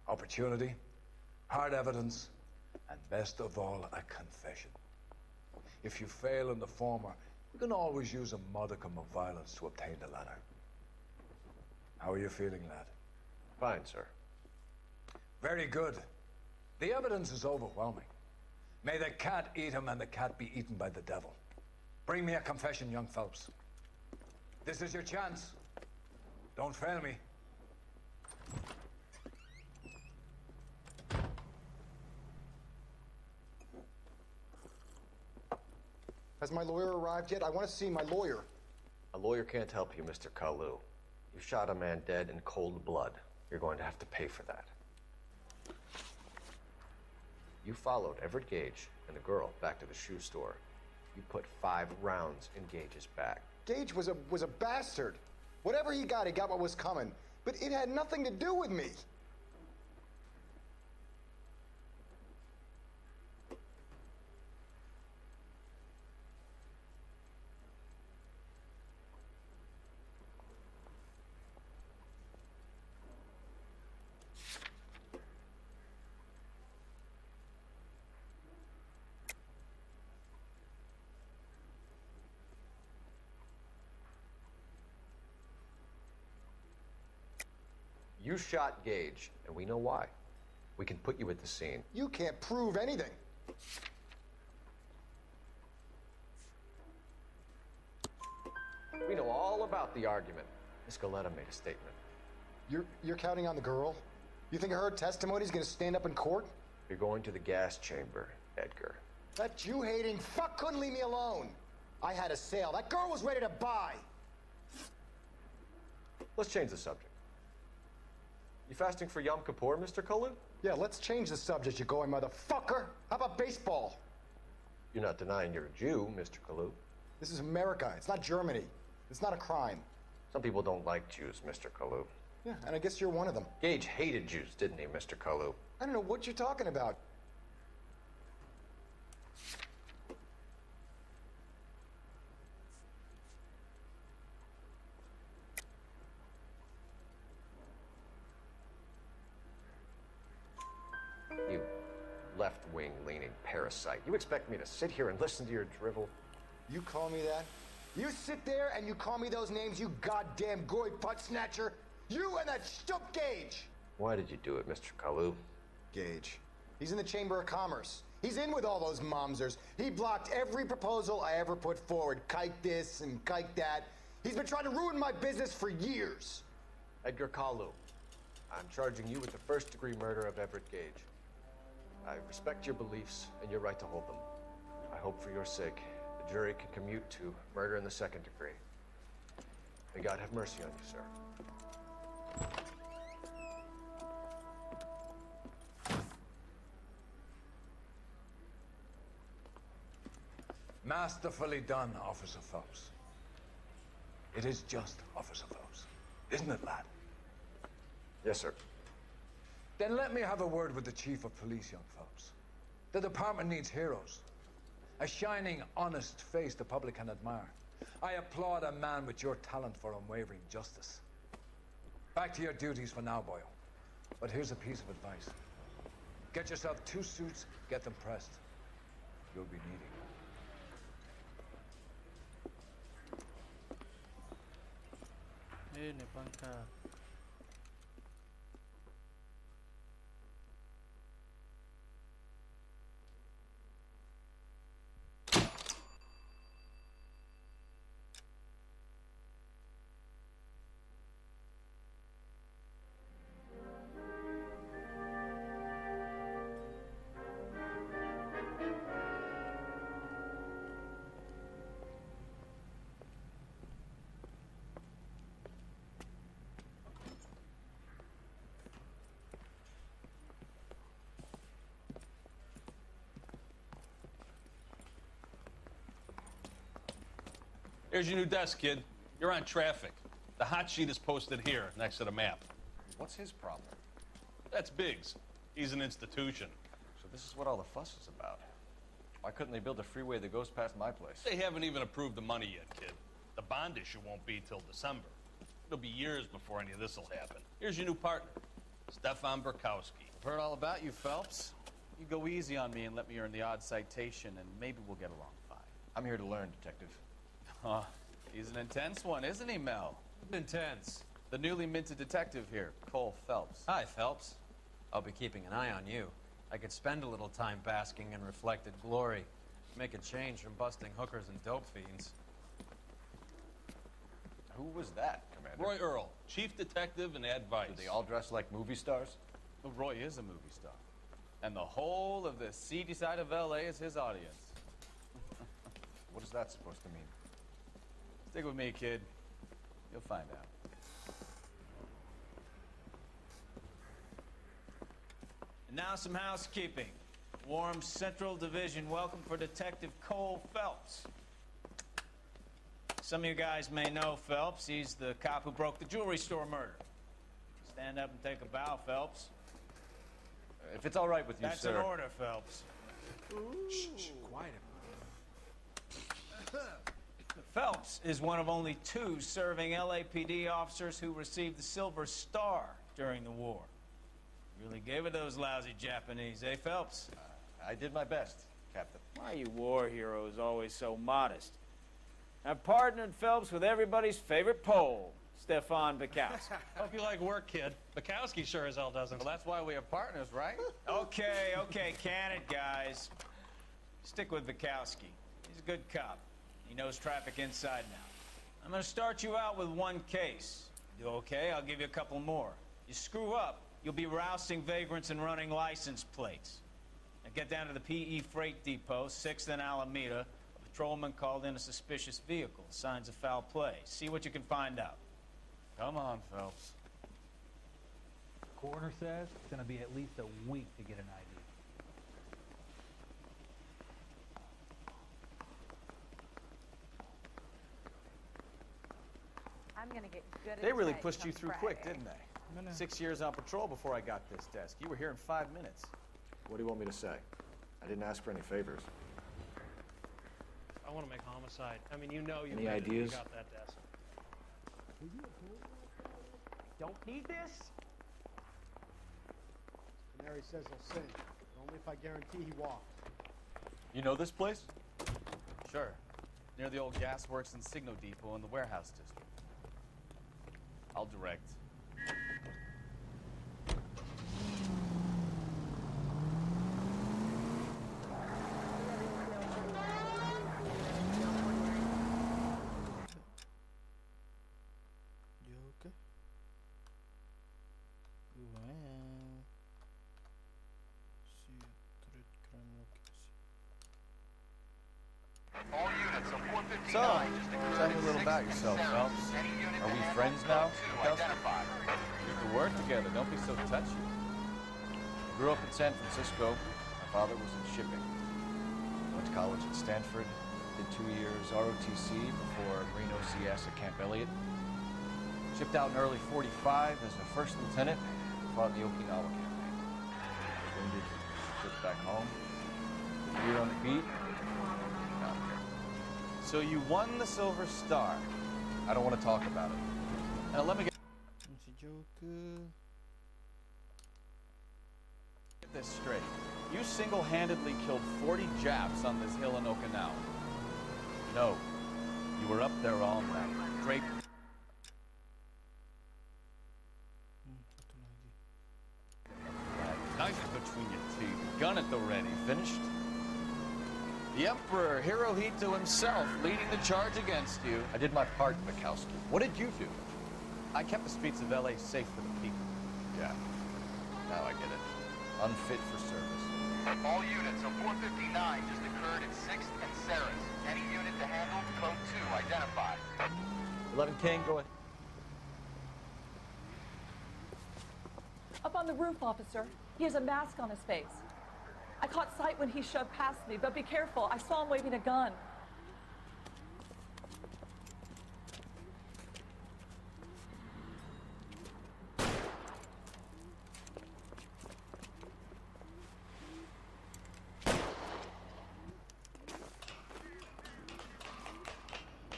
opportunity, hard evidence, and best of all, a confession. If you fail in the former, you can always use a modicum of violence to obtain the latter. How are you feeling, lad? Fine, sir. Very good. The evidence is overwhelming. May the cat eat him and the cat be eaten by the devil. Bring me a confession, young Phelps. This is your chance. Don't fail me. Has my lawyer arrived yet? I want to see my lawyer. A lawyer can't help you, Mr. Kalu. You shot a man dead in cold blood. You're going to have to pay for that. You followed Everett Gage and the girl back to the shoe store. You put 5 rounds in Gage's back. Gage was a bastard. Whatever he got what was coming. But it had nothing to do with me. You shot Gage, and we know why. We can put you at the scene. You can't prove anything. We know all about the argument. Miss Goleta made a statement. You're counting on the girl? You think her testimony's gonna stand up in court? You're going to the gas chamber, Edgar. That Jew-hating fuck couldn't leave me alone. I had a sale. That girl was ready to buy. Let's change the subject. You fasting for Yom Kippur, Mr. Kalu? Yeah, let's change the subject, you going motherfucker. How about baseball? You're not denying you're a Jew, Mr. Kalu. This is America. It's not Germany. It's not a crime. Some people don't like Jews, Mr. Kalu. Yeah, and I guess you're one of them. Gage hated Jews, didn't he, Mr. Kalu? I don't know what you're talking about. You left-wing leaning parasite. You expect me to sit here and listen to your drivel? You call me that? You sit there and you call me those names, you goddamn goy butt snatcher. You and that shtup Gage. Why did you do it, Mr. Kalu? Gage. He's in the Chamber of Commerce. He's in with all those momsers. He blocked every proposal I ever put forward. Kike this and kike that. He's been trying to ruin my business for years. Edgar Kalu, I'm charging you with the first-degree murder of Everett Gage. I respect your beliefs and your right to hold them. I hope for your sake the jury can commute to murder in the second degree. May God have mercy on you, sir. Masterfully done, Officer Phelps. It is just, Officer Phelps. Isn't it, lad? Yes, sir. Then let me have a word with the Chief of Police, young Phelps. The department needs heroes. A shining, honest face the public can admire. I applaud a man with your talent for unwavering justice. Back to your duties for now, boyo. But here's a piece of advice. Get yourself 2 suits, get them pressed. You'll be needing them. Ini pangkat. Here's your new desk, kid. You're on traffic. The hot sheet is posted here, next to the map. What's his problem? That's Biggs. He's an institution. So this is what all the fuss is about. Why couldn't they build a freeway that goes past my place? They haven't even approved the money yet, kid. The bond issue won't be till December. It'll be years before any of this will happen. Here's your new partner, Stefan Burkowski. I've heard all about you, Phelps. You go easy on me and let me earn the odd citation, and maybe we'll get along fine. I'm here to learn, Detective. Oh, he's an intense one, isn't he, Mel? Intense. The newly minted detective here, Cole Phelps. Hi, Phelps. I'll be keeping an eye on you. I could spend a little time basking in reflected glory. Make a change from busting hookers and dope fiends. Who was that, Commander? Roy Earl, chief detective and advice. Do they all dress like movie stars? Well, Roy is a movie star. And the whole of the seedy side of L.A. is his audience. What is that supposed to mean? Stick with me, kid. You'll find out. And now some housekeeping. Warm Central Division welcome for Detective Cole Phelps. Some of you guys may know Phelps. He's the cop who broke the jewelry store murder. Stand up and take a bow, Phelps. If it's all right with you, That's sir. an order, Phelps. Shh, quiet. Phelps is one of only 2 serving LAPD officers who received the Silver Star during the war. Really gave it those lousy Japanese, eh, Phelps? I did my best, Captain. Why are you war heroes always so modest? I've partnered Phelps with everybody's favorite Pole, Stefan Bukowski. Hope you like work, kid. Bukowski sure as hell doesn't. Well, that's why we have partners, right? Okay, can it, guys. Stick with Bukowski. He's a good cop. He knows traffic inside now. I'm gonna start you out with 1 case. You do okay? I'll give you a couple more. You screw up, you'll be rousting vagrants and running license plates. Now get down to the PE Freight Depot, 6th and Alameda. A patrolman called in a suspicious vehicle. Signs of foul play. See what you can find out. Come on, Phelps. Coroner says it's going to be at least a week to get an ID. I'm gonna get good at They really this pushed come you through Friday. quick, didn't they? 6 years on patrol before I got this desk. You were here in 5 minutes. What do you want me to say? I didn't ask for any favors. I want to make homicide. I mean, you know you Any ideas? got that desk. Don't need this? Canary says he'll sing, but only if I guarantee he walks. You know this place? Sure. near the old gas works and Signal Depot in the warehouse district. I'll direct. Joker. Wow. See threat crime location. All units of 459 So, just occurred tell me at a little 6th about and yourself, Sarah. Phelps. Any unit Are to we handle friends code now, 2 Kelsey? identified. We have to work together. Don't be so touchy. I grew up in San Francisco. My father was in shipping. Went to college at Stanford. Did 2 years ROTC before Marine OCS at Camp Elliott. Shipped out in early '45 as a first lieutenant. Fought in the Okinawa campaign. Was wounded. Shipped back home. Did a year on the beat. Got here. So you won the Silver Star. I don't want to talk about it. Now let me get Joker. this straight. You single-handedly killed 40 Japs on this hill in Okinawa. No, you were up there all night. Draped. Knife between your teeth. Gun at the ready. Finished? The Emperor Hirohito himself leading the charge against you. I did my part, Mikowski. What did you do? I kept the streets of L.A. safe for the people. Yeah. Now I get it. Unfit for service. All units of 459 just occurred at 6th and Sarah's. Any unit to handle code 2 identified. 11 King, go ahead. Up on the roof, officer. He has a mask on his face. I caught sight when he shoved past me, but be careful. I saw him waving a gun.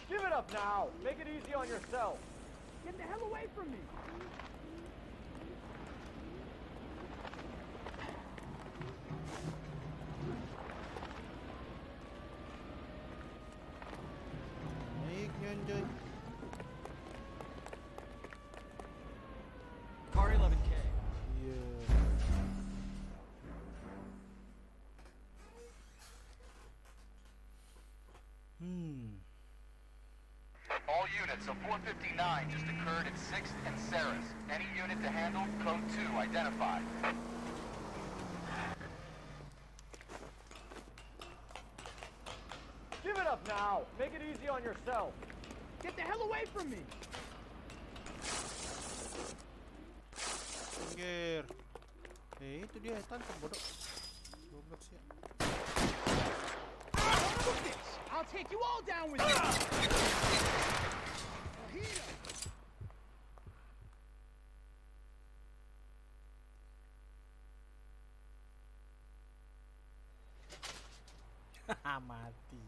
Give it up now. Make it easy on yourself. Get the hell away from me. Naik nyo, Joy. Car 11K. Yeah. All units of 459 just occurred at 6th and Sarah's. Any unit to handle code 2 identified. Give it up now. Make it easy on yourself. Get the hell away from me. Pinggir. Itu dia, tangkap bodoh. Goblok sih. I'll take you all down with me. Mati.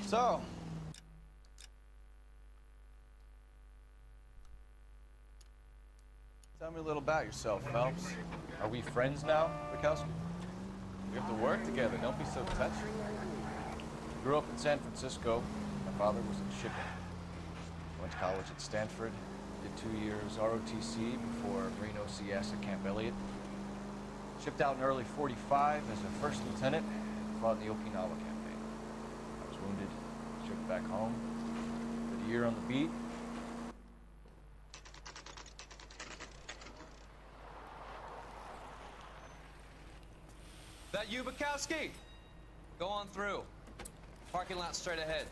So, tell me a little about yourself, Phelps. Are we friends now, Mikowski? We have to work together. Don't be so touchy. Grew up in San Francisco. My father was in shipping. Went to college at Stanford. Did 2 years ROTC before Marine OCS at Camp Elliott. Shipped out in early '45 as a first lieutenant. Fought in the Okinawa campaign. I was wounded. Shipped back home. Did a year on the beat. That you, Bukowski? Go on through. Parking lot straight ahead.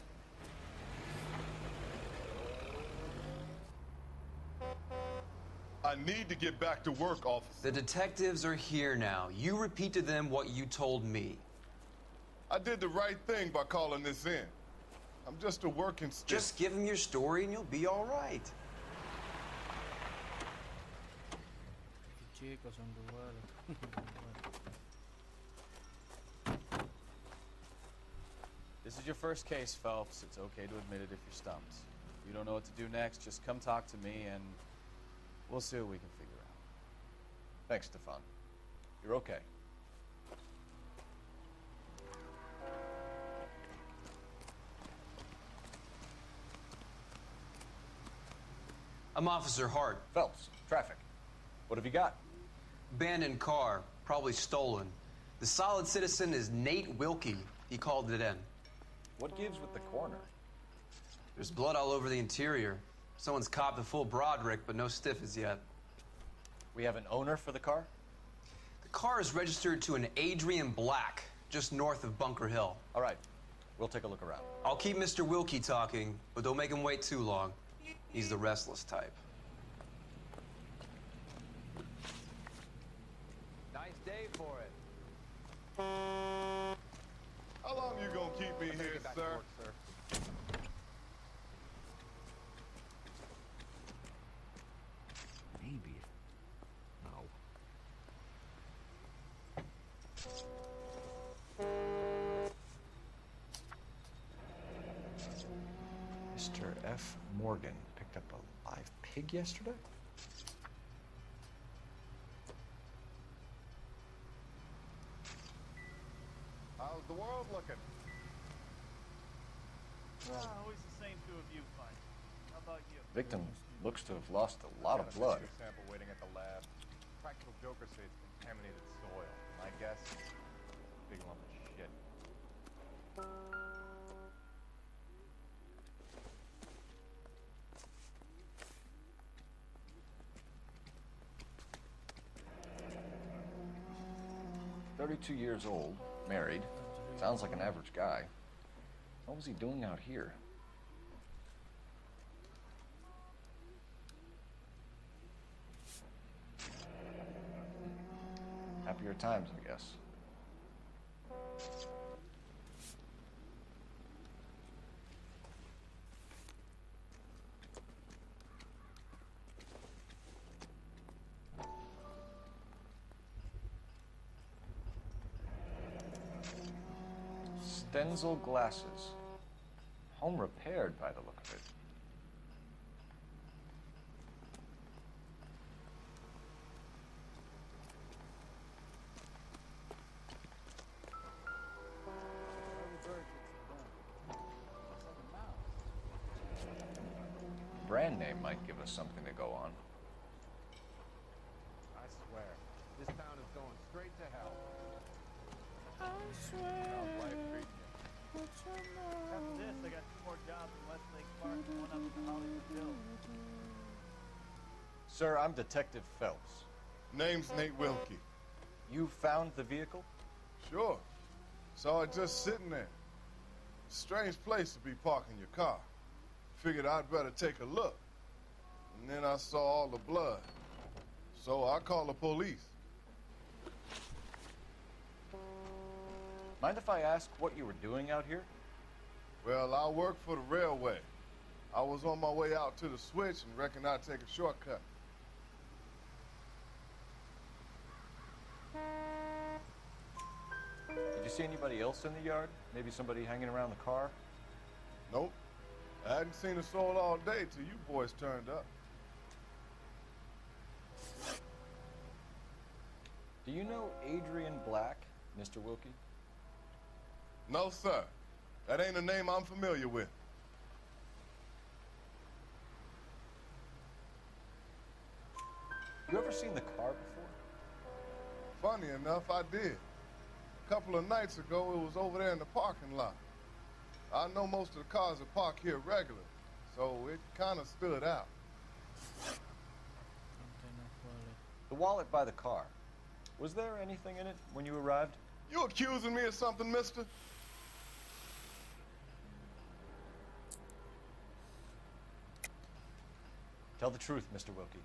I need to get back to work, officer. The detectives are here now. You repeat to them what you told me. I did the right thing by calling this in. I'm just a working stick. Just give them your story and you'll be all right. chicos, son duales. This is your first case, Phelps. It's okay to admit it if you're stumped. If you don't know what to do next, just come talk to me and we'll see what we can figure out. Thanks, Stefan. You're okay. I'm Officer Hart. Phelps, traffic. What have you got? Abandoned car, probably stolen. The solid citizen is Nate Wilkie. He called it in. What gives with the corner? There's blood all over the interior. Someone's copped a full Broderick, but no stiff as yet. We have an owner for the car? The car is registered to an Adrian Black, just north of Bunker Hill. All right, we'll take a look around. I'll keep Mr. Wilkie talking, but don't make him wait too long. He's the restless type. Nice day for it. How long you gonna keep me here, sir? Work, sir. Maybe. No. Mr. F. Morgan picked up a live pig yesterday? How's the world looking? Always the same two of you fight. How about you? Victim looks to have lost a lot of blood. Sample waiting at the lab. Practical jokers say it's contaminated soil. My guess, big lump of shit. "32 years old, married. Sounds like an average guy. What was he doing out here?" Happier times, I guess. Stenzel glasses. Home repaired by the look of it. Brand name might give us something to go on. I swear, this town is going straight to hell. I swear. After this, I got 2 more jobs in Westlake Park and 1 up in the Hollywood Hills. Sir, I'm Detective Phelps. Name's Nate Wilkie. You found the vehicle? Sure. Saw it just sitting there. Strange place to be parking your car. Figured I'd better take a look. And then I saw all the blood. So I called the police. Mind if I ask what you were doing out here? Well, I work for the railway. I was on my way out to the switch and reckoned I'd take a shortcut. Did you see anybody else in the yard? Maybe somebody hanging around the car? Nope. I hadn't seen a soul all day till you boys turned up. Do you know Adrian Black, Mr. Wilkie? No, sir. That ain't a name I'm familiar with. You ever seen the car before? Funny enough, I did. A couple of nights ago, it was over there in the parking lot. I know most of the cars are parked here regularly, so it kind of stood out. The wallet by the car. Was there anything in it when you arrived? You accusing me of something, mister? Tell the truth, Mr. Wilkie.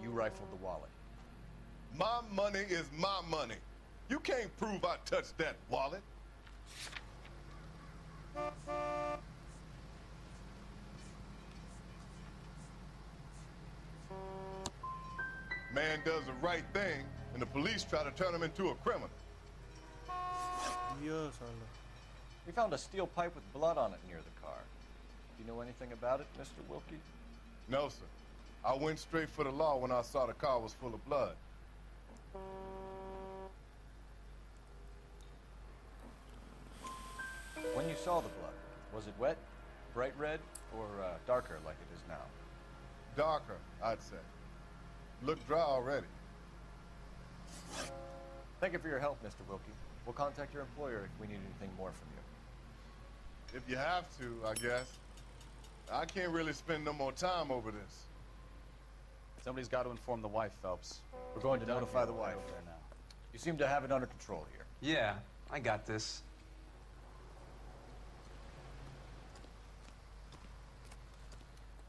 You rifled the wallet. My money is my money. You can't prove I touched that wallet. Man does the right thing, and the police try to turn him into a criminal. Iya salah. We found a steel pipe with blood on it near the car. Do you know anything about it, Mr. Wilkie? No, sir. I went straight for the law when I saw the car was full of blood. When you saw the blood, was it wet, bright red, or darker like it is now? Darker, I'd say. Looked dry already. Thank you for your help, Mr. Wilkie. We'll contact your employer if we need anything more from you. If you have to, I guess. I can't really spend no more time over this. Somebody's got to inform the wife, Phelps. We're going to notify the wife. Over there now. You seem to have it under control here. Yeah, I got this.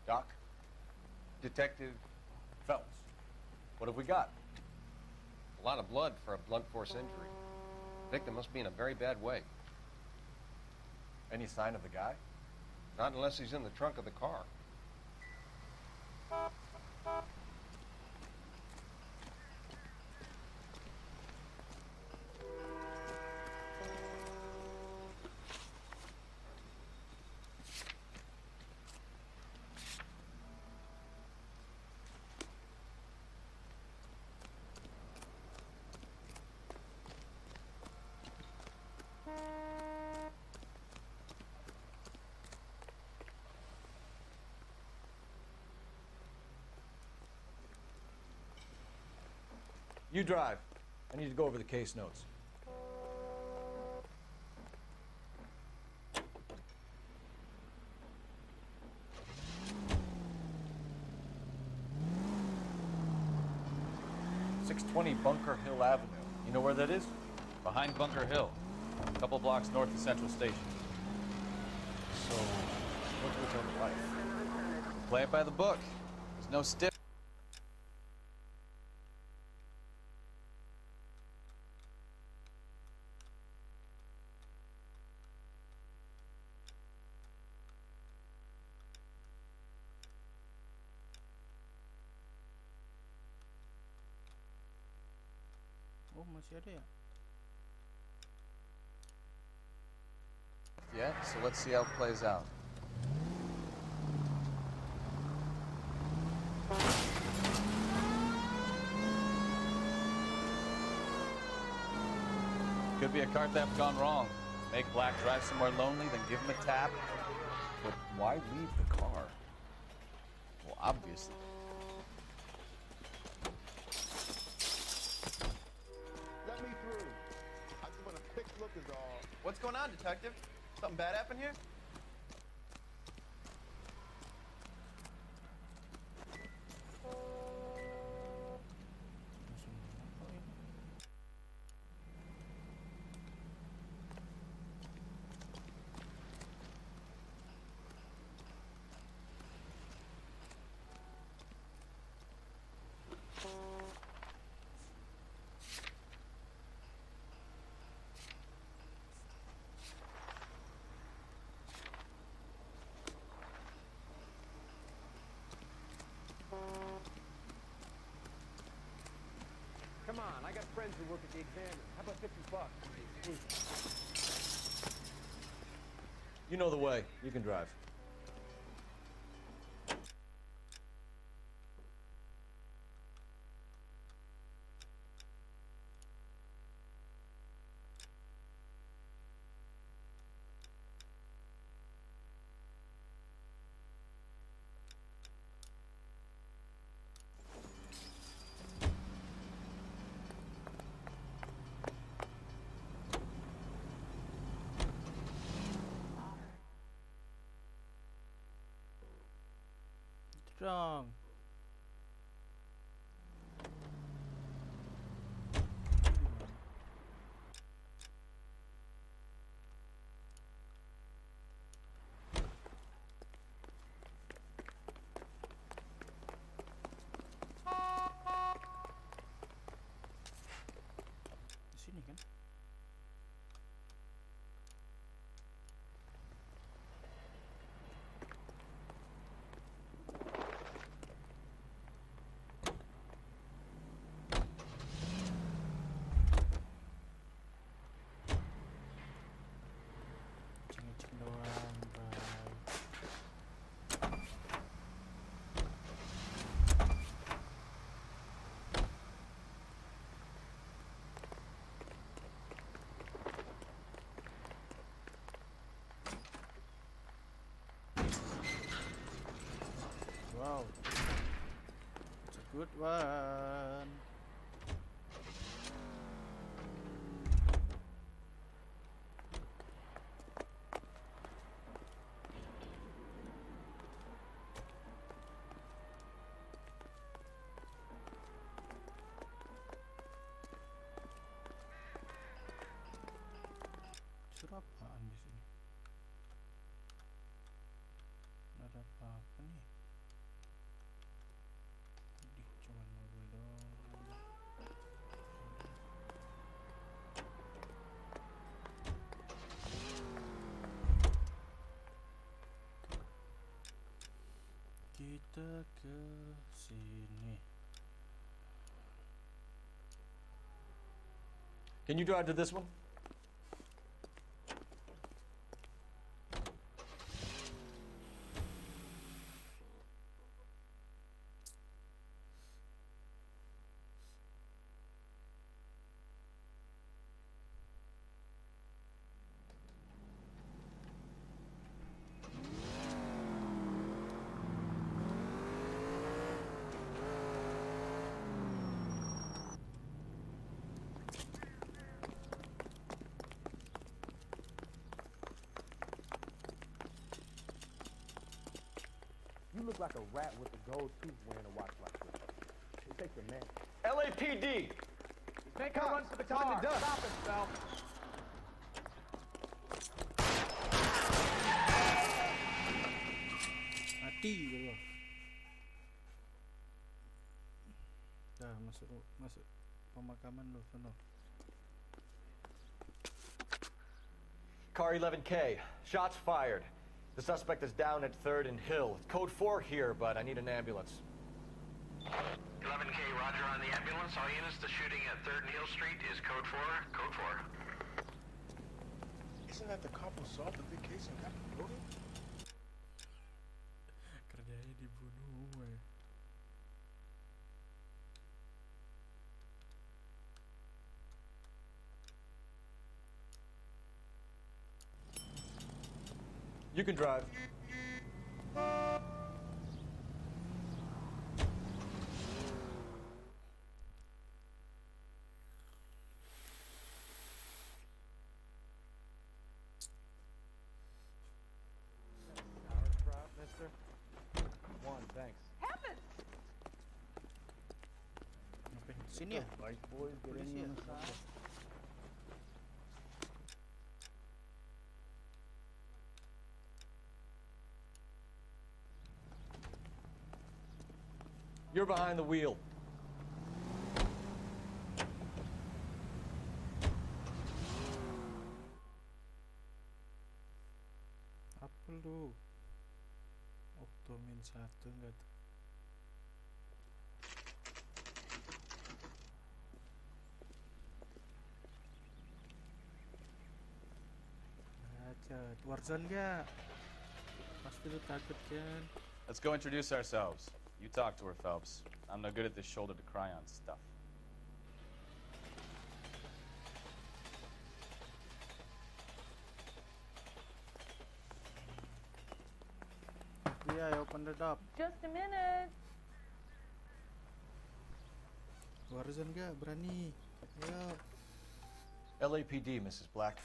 Doc? Detective Phelps. What have we got? A lot of blood for a blunt force injury. The victim must be in a very bad way. Any sign of the guy? Not unless he's in the trunk of the car. You drive. I need to go over the case notes. "620 Bunker Hill Avenue. You know where that is? Behind Bunker Hill, a couple blocks north of Central Station. So, what do we tell the wife? Play it by the book. There's no stiff. Oh, masih ada ya? Yeah, so let's see how it plays out. Could be a car theft gone wrong. Make Black drive somewhere lonely, then give him a tap. But why leave the car? Well, obviously. Let me through. I just want a quick look is all. What's going on, Detective? Something bad happened here? Come on, I got friends who work at the Examiner. How about $50? You know the way. You can drive. Strong. Di sini kan? Wan. Suruh apaan di sini? Nggak ada apa-apa nih. Idih, cuman mobil doang. Kita ke sini. Can you drive to this one? You look like a rat with a gold tooth wearing a watch like this. It takes a man. LAPD! Make her run for the car. Stop it, Phelps. Mati gitu. Dah masuk pemakaman lo sono. Car 11K. Shots fired. The suspect is down at 3rd and Hill. It's code 4 here, but I need an ambulance. 11K, roger on the ambulance. All units, the shooting at 3rd and Hill Street is code 4. Code 4. Isn't that the cop who solved the big case and got promoted? Kerjanya dibunuh gue. You can drive. Sauerkraut, mister? One, thanks. Heavens! Ngapain sini ya? Vice boys get Polisi any ya? on the side? You're behind the wheel. Apa lu? Oktomin 1 enggak tuh? Aja, Warzone enggak? Pasti lu takut kan? Let's go introduce ourselves. You talk to her, Phelps. I'm no good at this shoulder to cry on stuff. Yeah, I opened it up. Just a minute. Warzone enggak? Berani. Ayo. LAPD, Mrs. Black.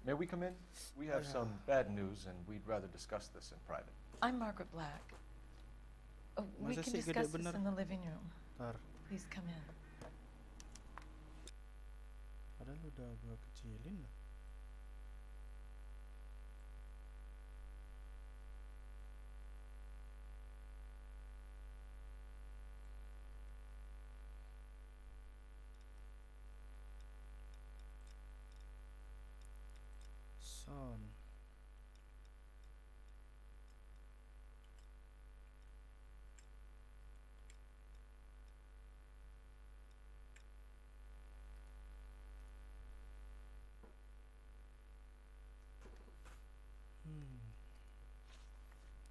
May we come in? We have some bad news, and we'd rather discuss this in private. I'm Margaret Black. We Masa can sih gede discuss this bener? in the living room. Ntar. Please come in. Padahal udah gua kecilin loh. Son.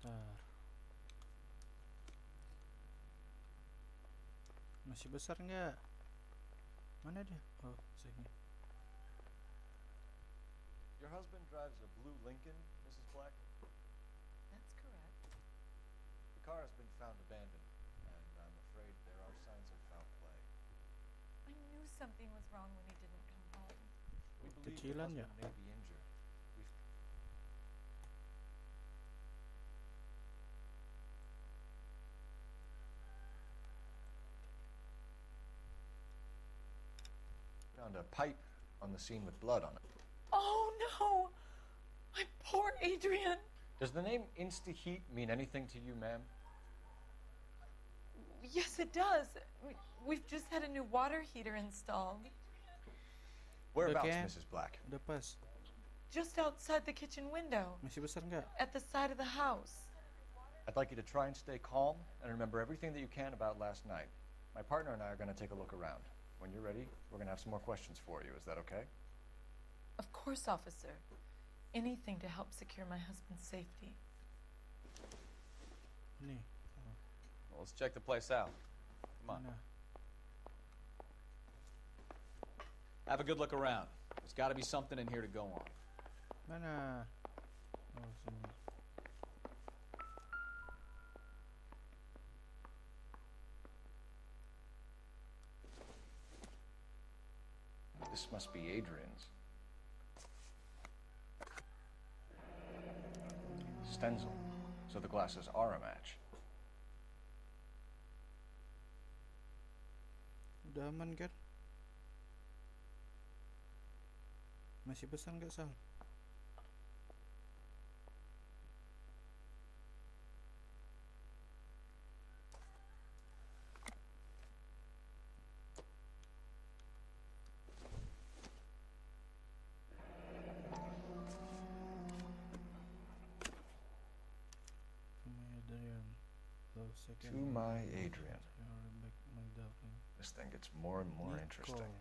Ntar. Masih besar nggak? Mana dia? Oh, sini. Your husband drives a blue Lincoln, Mrs. Black? That's correct. The car has been found abandoned, and I'm afraid there are knew something was wrong when he didn't come home. We believe your Kecilan ya? husband may be injured. We've found a pipe on the scene with blood on it. Oh no! My poor Adrian! Does the name Insta-Heat mean anything to you, ma'am? Yes, it does. We've just had a new water heater installed. Whereabouts, Udah, Ken? Mrs. Black? Udah pas. Just outside the kitchen window. Masih besar nggak? At the side of the house. I'd like you to try and stay calm and remember everything that you can about last night. My partner and I are going to take a look around. When you're ready, we're going to have some more questions for you. Is that okay? Of course, officer. Anything to help secure my husband's safety. Nih. Well, let's check the place out. Come on. Mana? Have a good look around. There's got to be something in here to go on. Mana? Oh, sini. This must be Adrian's. Stencil. So the glasses are a match. Udah aman kan? Masih besar nggak, Sal? To my Adrian. This thing gets more and more interesting.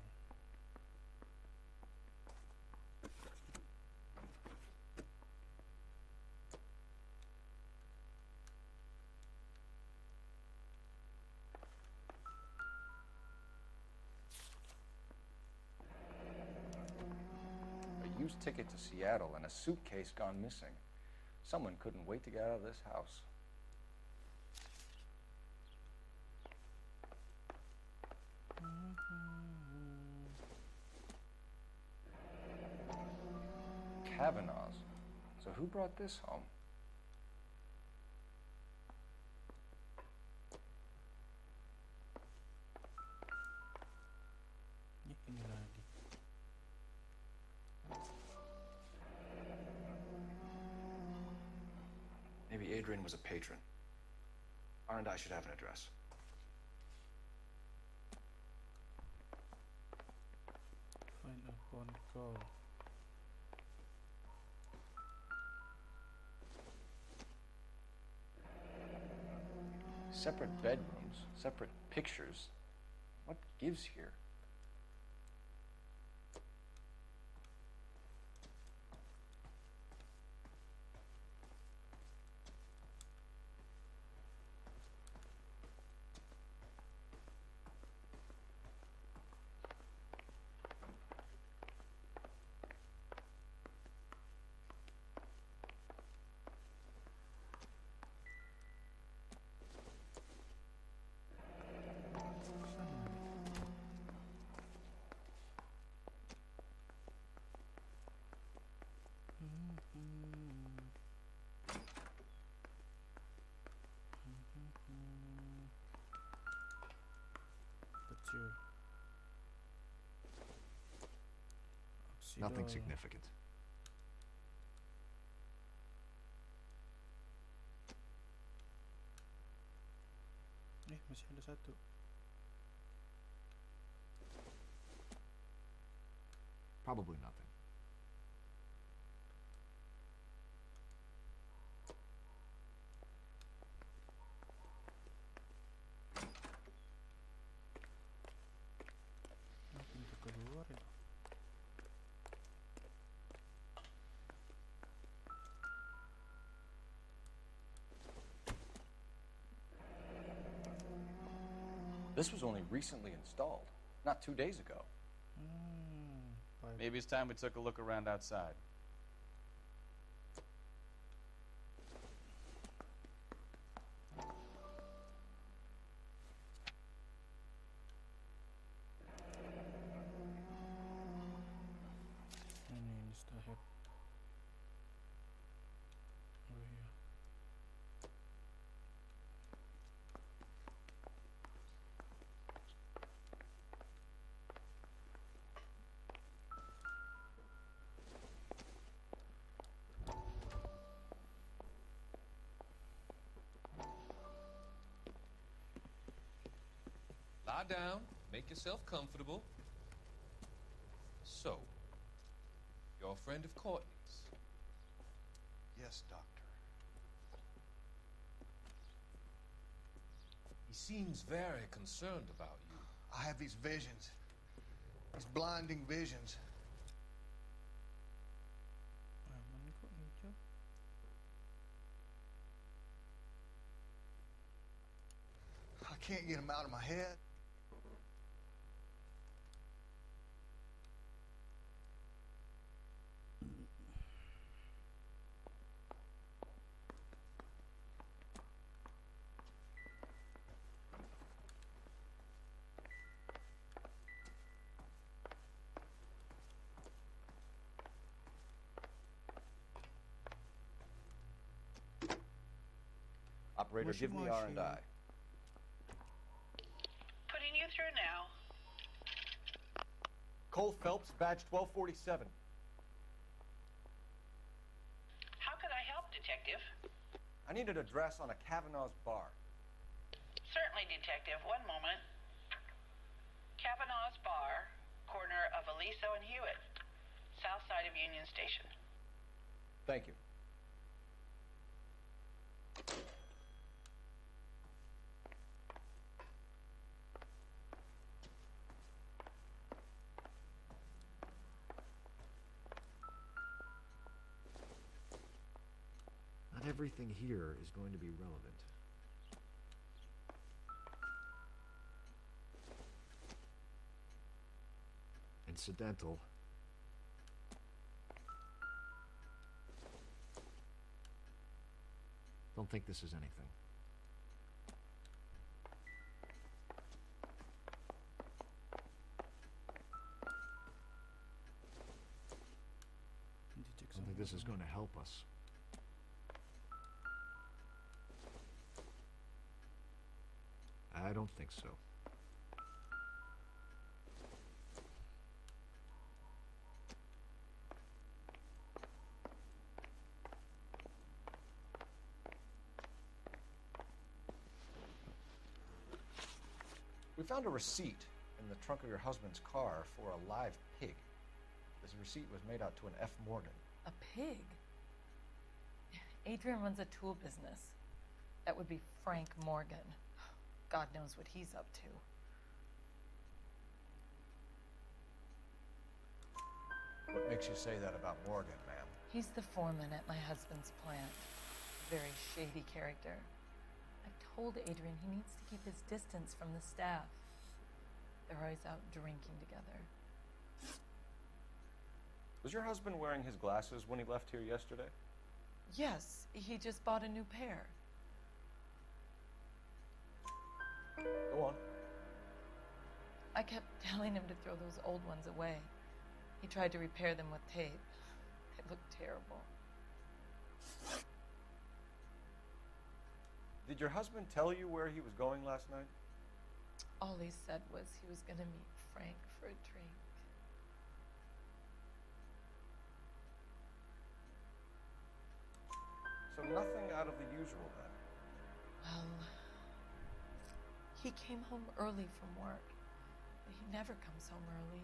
A used ticket to Seattle and a suitcase gone missing. Someone couldn't wait to get out of this house. Kavanaugh's. So who brought this home? Ini lagi. Maybe Adrian was a patron. R&I should have an address. Find a phone call. Separate bedrooms, separate pictures. What gives here? Nothing significant. Masih ada satu. Probably nothing. Pintu keluar ya. This was only recently installed, not 2 days ago. Maybe it's time we took a look around outside. lie down, make yourself comfortable. So, you're a friend of Courtney's? Yes, Doctor. He seems very concerned about you. I have these visions. These blinding visions. Aman kok hijau. I can't get them out of my head. Operator, give me R&I. Putting you through now. Cole Phelps, badge 1247. How can I help, Detective? I need an address on a Kavanaugh's bar. Certainly, Detective. One moment. Kavanaugh's Bar, corner of Aliso and Hewitt, south side of Union Station. Thank you. Not everything here is going to be relevant. Incidental. Don't think this is anything. Don't think this is going to help us. I don't think so. We found a receipt in the trunk of your husband's car for a live pig. This receipt was made out to an F. Morgan. A pig? Adrian runs a tool business. That would be Frank Morgan. God knows what he's up to. What makes you say that about Morgan, ma'am? He's the foreman at my husband's plant. Very shady character. I've told Adrian he needs to keep his distance from the staff. They're always out drinking together. Was your husband wearing his glasses when he left here yesterday? Yes, he just bought a new pair. Go on. I kept telling him to throw those old ones away. He tried to repair them with tape. They looked terrible. Did your husband tell you where he was going last night? All he said was he was going to meet Frank for a drink. So nothing out of the usual then? Well, he came home early from work. But he never comes home early.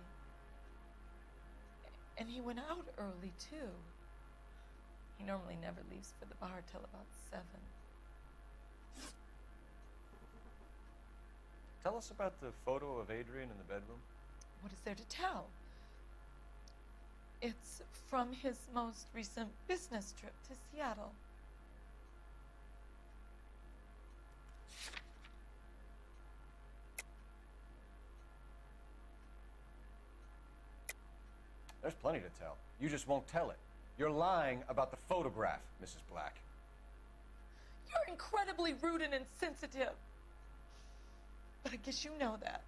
And he went out early, too. He normally never leaves for the bar till about 7. Tell us about the photo of Adrian in the bedroom. What is there to tell? It's from his most recent business trip to Seattle. There's plenty to tell. You just won't tell it. You're lying about the photograph, Mrs. Black. You're incredibly rude and insensitive. But I guess you know that.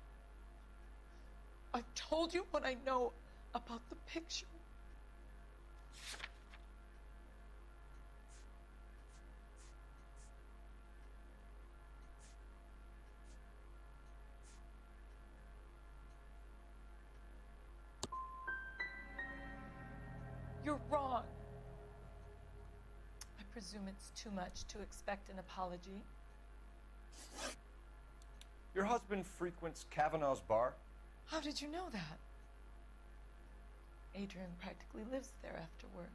I've told you what I know about the picture. You're wrong. I presume it's too much to expect an apology. Your husband frequents Kavanaugh's bar? How did you know that? Adrian practically lives there after work.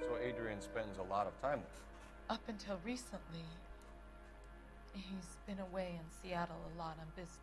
So Adrian spends a lot of time there. Up until recently, he's been away in Seattle a lot on business.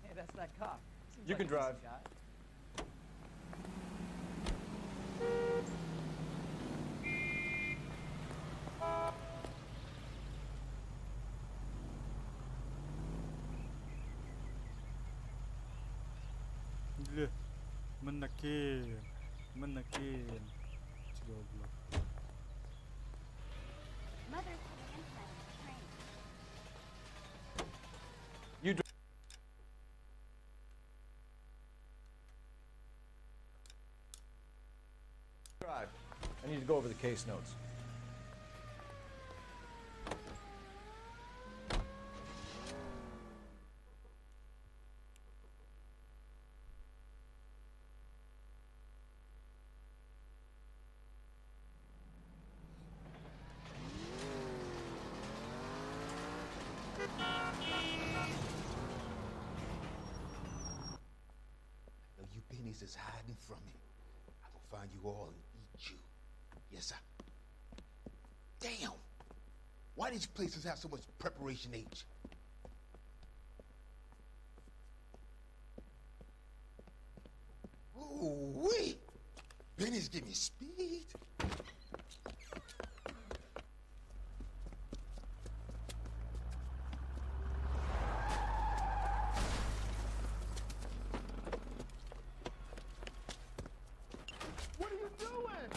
Hey, that's that cop. Seems You like can a drive. decent guy. Gila. Menakir. Menakir. Goblok. Mother to the implant train. You drive. I need to go over the case notes. Now you pennies is hiding from me. I will find you all and eat you. Yes, sir. Damn! Why these places have so much preparation H? Ooh-wee! Benny's give me speed. What are you doing?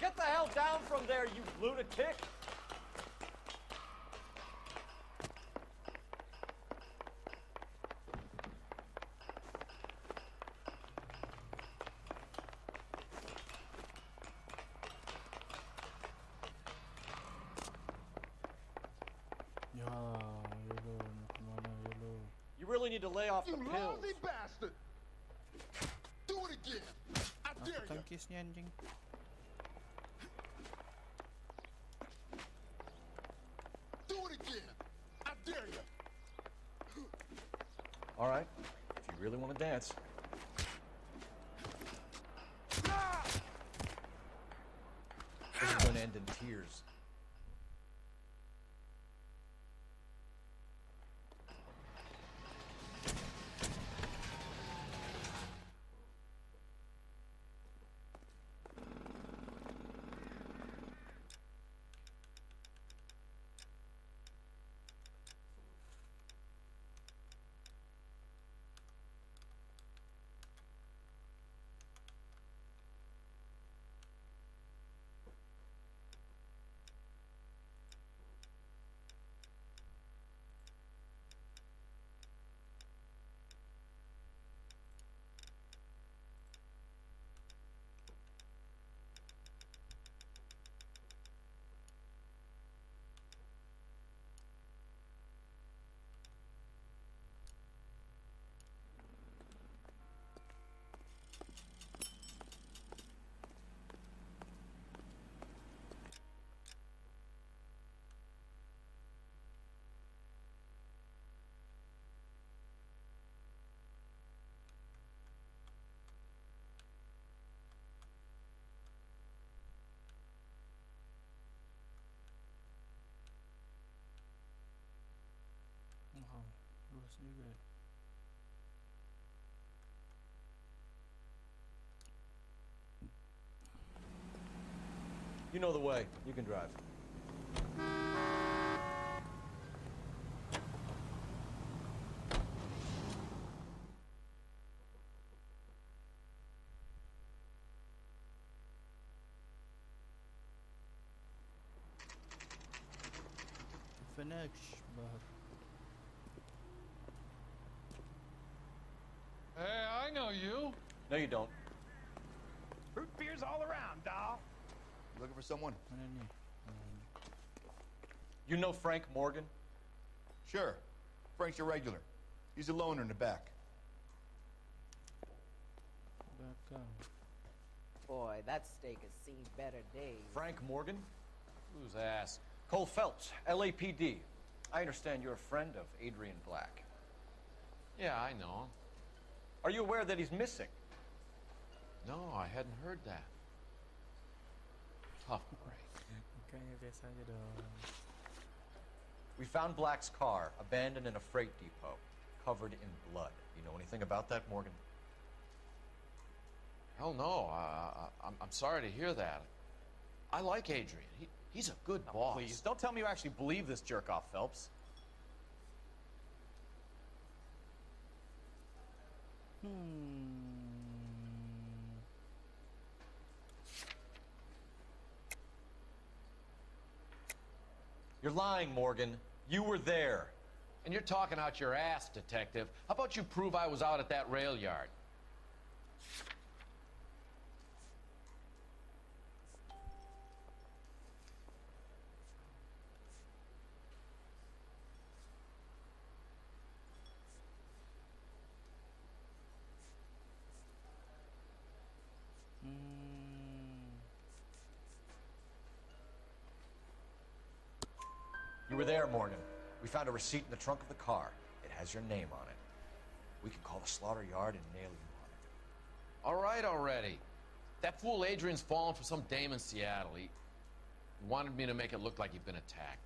Get the hell down from there, you lunatic! Ya, Yellow. Mau kemana, Yellow? You really need to lay off the You pills. lousy bastard! Do it again! I dare Apa you! tangkisnya anjing? Do it again! I dare you! All right, if you really want to dance. This is going to end in tears. Oh, luas juga ya. You know the way. You can drive. Nightbot. Hey, I know you. No, you don't. Root beers all around, doll. Looking for someone? Mana ni? You know Frank Morgan? Sure. Frank's your regular. He's a loner in the back. Belakang. Boy, that steak has seen better days. Frank Morgan? Who's ass? Cole Phelps, LAPD. I understand you're a friend of Adrian Black. Yeah, I know him. Are you aware that he's missing? No, I hadn't heard that. Tough break. Bukannya biasa aja dong. We found Black's car abandoned in a freight depot, covered in blood. You know anything about that, Morgan? Hell no. I'm sorry to hear that. I like Adrian. He's a good boss. Please, don't tell me you actually believe this jerk-off, Phelps. You're lying, Morgan. You were there. And you're talking out your ass, Detective. How about you prove I was out at that rail yard? You were there, Morgan. We found a receipt in the trunk of the car. It has your name on it. We can call the slaughter yard and nail you on it. All right already. That fool Adrian's fallen for some dame in Seattle. He wanted me to make it look like he'd been attacked.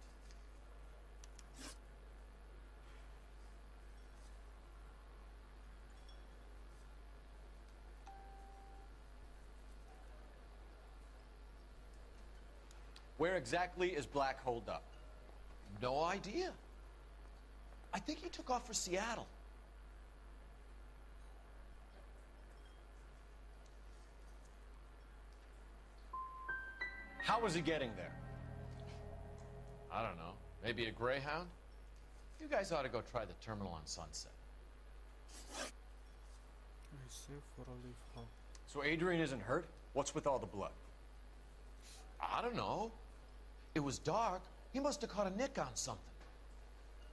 Where exactly is Black holed up? No idea. I think he took off for Seattle. How was he getting there? I don't know. Maybe a Greyhound? You guys ought to go try the terminal on Sunset. So Adrian isn't hurt? What's with all the blood? I don't know. It was dark. He must have caught a nick on something.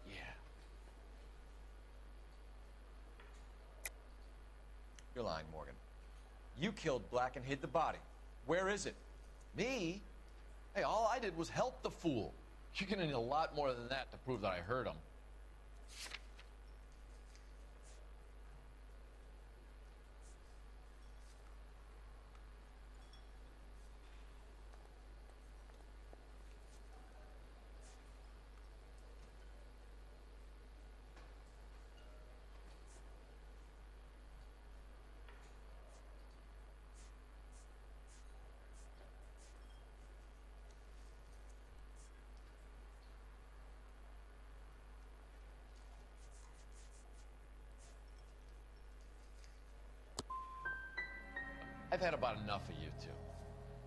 Yeah. You're lying, Morgan. You killed Black and hid the body. Where is it? Me? Hey, all I did was help the fool. You're gonna need a lot more than that to prove that I hurt him. I've had about enough of you two.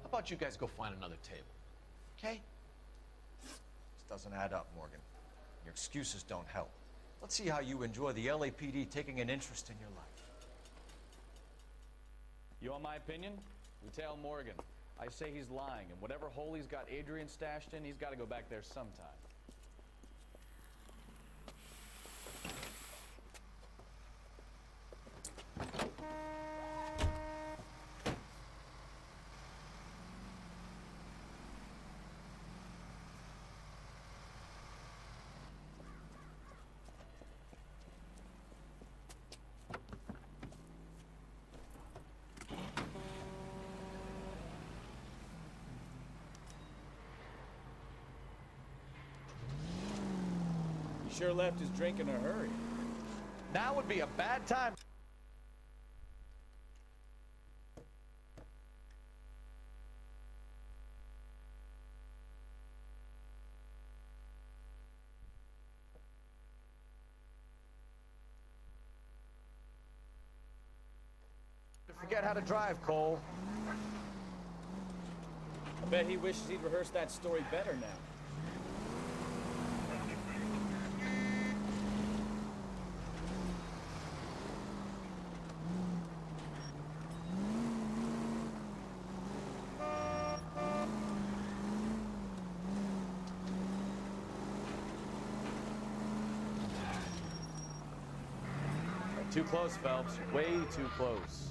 How about you guys go find another table? Okay? This doesn't add up, Morgan. Your excuses don't help. Let's see how you enjoy the LAPD taking an interest in your life. You want my opinion? We tell Morgan. I say he's lying, and whatever hole he's got Adrian stashed in, he's got to go back there sometime. Sure left his drink in a hurry. Now would be a bad time. Forget how to drive, Cole. I bet he wishes he'd rehearsed that story better now. Too close, Phelps. Way too close.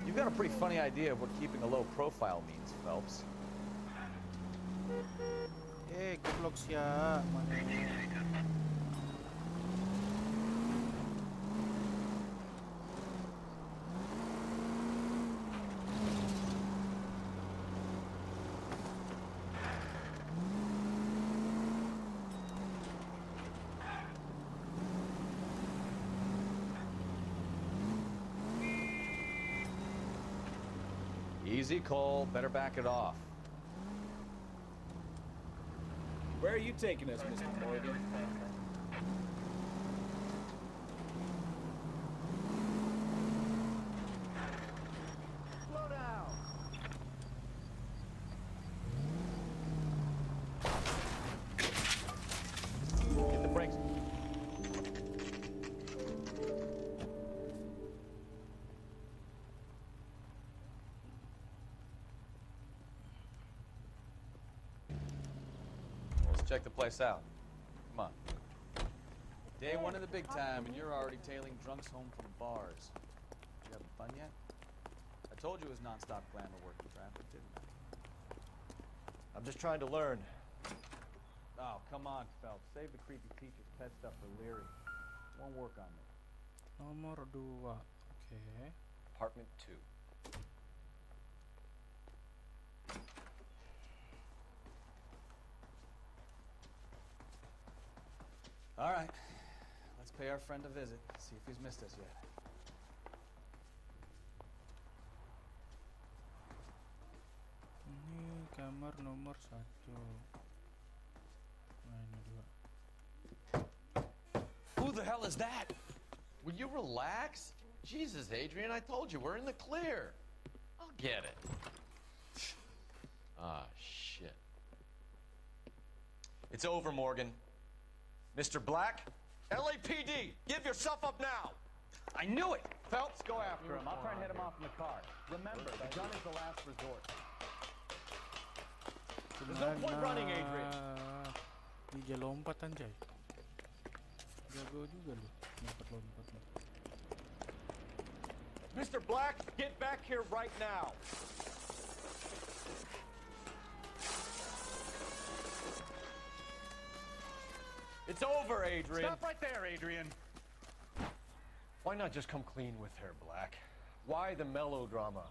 You've got a pretty funny idea of what keeping a low profile means, Phelps. Goblok siya. Mana? Easy, Cole. Better back it off. Where are you taking us, Mr. Morgan? Slow down. Get the brakes. Let's check the place out. Come on. Day one of the big time, and you're already tailing drunks home from bars. You having fun yet? I told you it was non-stop glamour work in traffic, didn't I? I'm just trying to learn. Oh, come on, Phelps. Save the creepy teacher's pet stuff for Leary. Won't work on me. Nomor 2. Oke. Apartment 2. All right. Let's pay our friend a visit. See if he's missed us yet. Ini kamar nomor 1. Nah, ini 2. Who the hell is that? Will you relax? Jesus, Adrian, I told you, we're in the clear. I'll get it. Ah, shit. It's over, Morgan. Mr. Black? LAPD, give yourself up now! I knew it! Phelps, go after him. I'll try and head him off in the car. Remember, the gun is the last resort. There's no point running, Adrian. Dia lompat anjay. Jago juga lu. Lompat-lompat. Mr. Black, get back here right now. It's over, Adrian. Stop right there, Adrian. Why not just come clean with her, Black? Why the melodrama?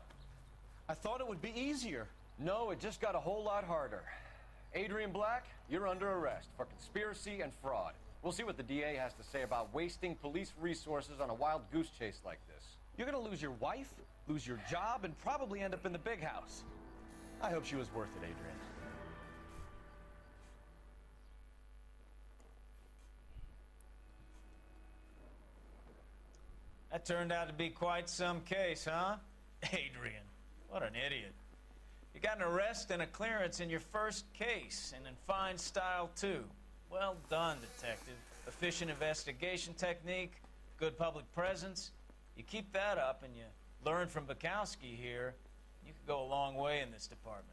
I thought it would be easier. No, it just got a whole lot harder. Adrian Black, you're under arrest for conspiracy and fraud. We'll see what the DA has to say about wasting police resources on a wild goose chase like this. You're gonna lose your wife, lose your job, and probably end up in the big house. I hope she was worth it, Adrian. That turned out to be quite some case, huh? Adrian, what an idiot. You got an arrest and a clearance in your first case, and in fine style, too. Well done, detective. Efficient investigation technique, good public presence. You keep that up and you learn from Bukowski here, you could go a long way in this department.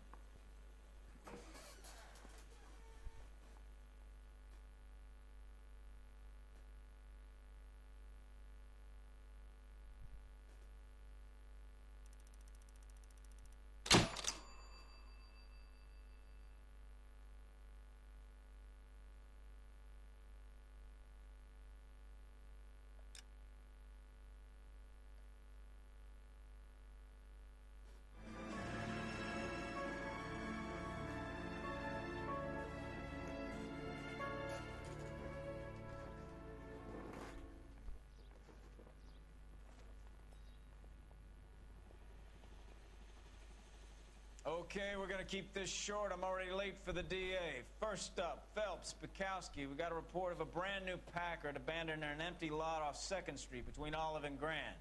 Okay, we're gonna keep this short. I'm already late for the DA. First up, Phelps, Bukowski. We got a report of a brand new Packard abandoned in an empty lot off 2nd Street between Olive and Grand.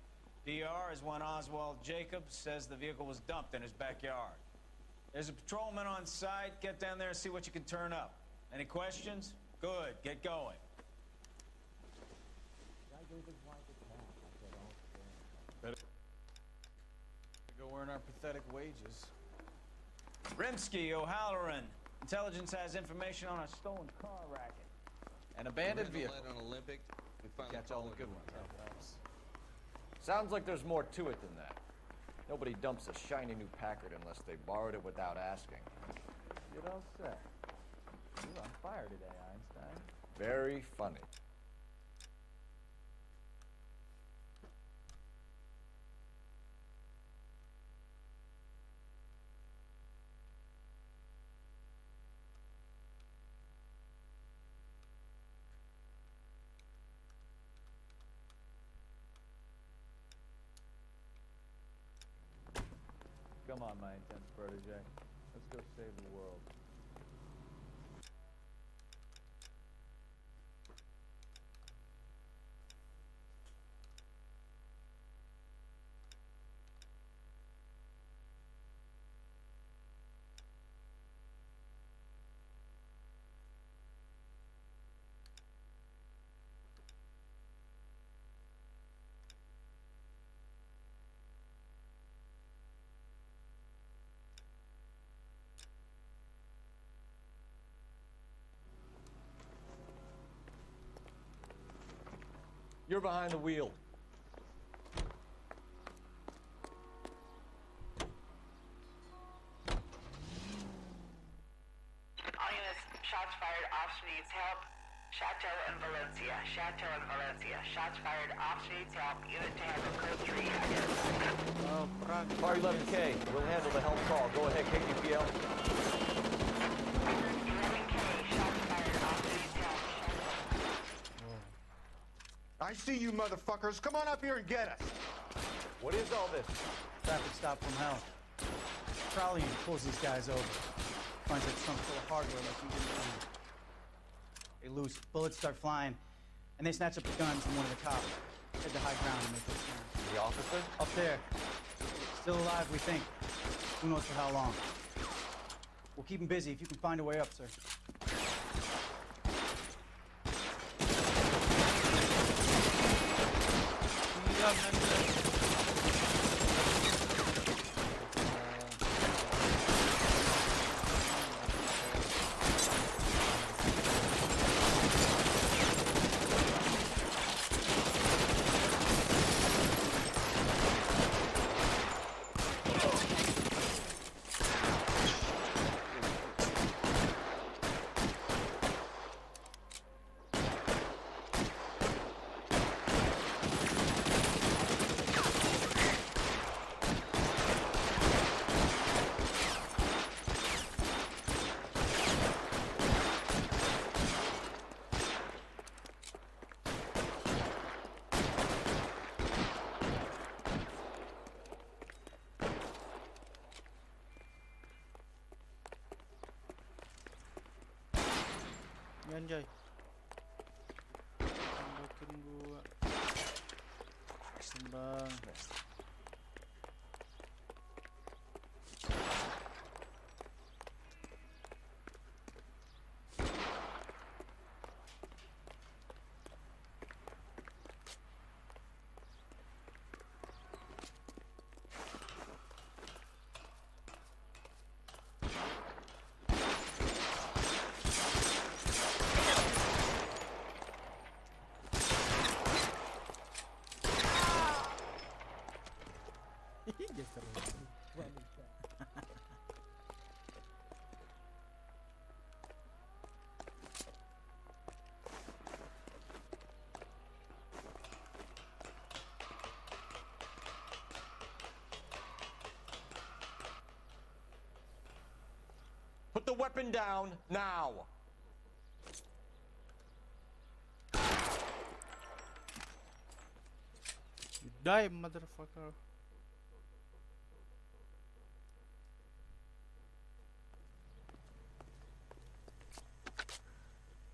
DR is one Oswald Jacobs, says the vehicle was dumped in his backyard. There's a patrolman on site. Get down there and see what you can turn up. Any questions? Good, get going. Better go earn our pathetic wages. Rimsky, O'Halloran. Intelligence has information on a stolen car racket. An abandoned vehicle. On Olympic. We finally Catch all the followed good him. ones. That helps. Sounds like there's more to it than that. Nobody dumps a shiny new Packard unless they borrowed it without asking. Get all set. You're on fire today, Einstein. Very funny. Come on, my intense protege. Let's go save the world. You're behind the wheel. All units, shots fired, officer needs help. Chateau and Valencia, Chateau and Valencia. Shots fired, officer needs help. Unit to handle code 3, identified. Oh, fuck. Car 11K, we'll handle the help call. Go ahead, KPPL. 11K, shots fired, officer needs help. I see you motherfuckers. Come on up here and get us. What is all this? Traffic stop from hell. Crowley pulls these guys over. Finds a trunk full of hardware like you didn't need. They loose, bullets start flying, and they snatch up the guns from one of the cops. Head to high ground and make their stand. The officer? Up there. Still alive, we think. Who knows for how long. We'll keep him busy if you can find a way up, sir. Yan, Jay. Tambakin gua. Sembang. Put the weapon down now. You die, motherfucker.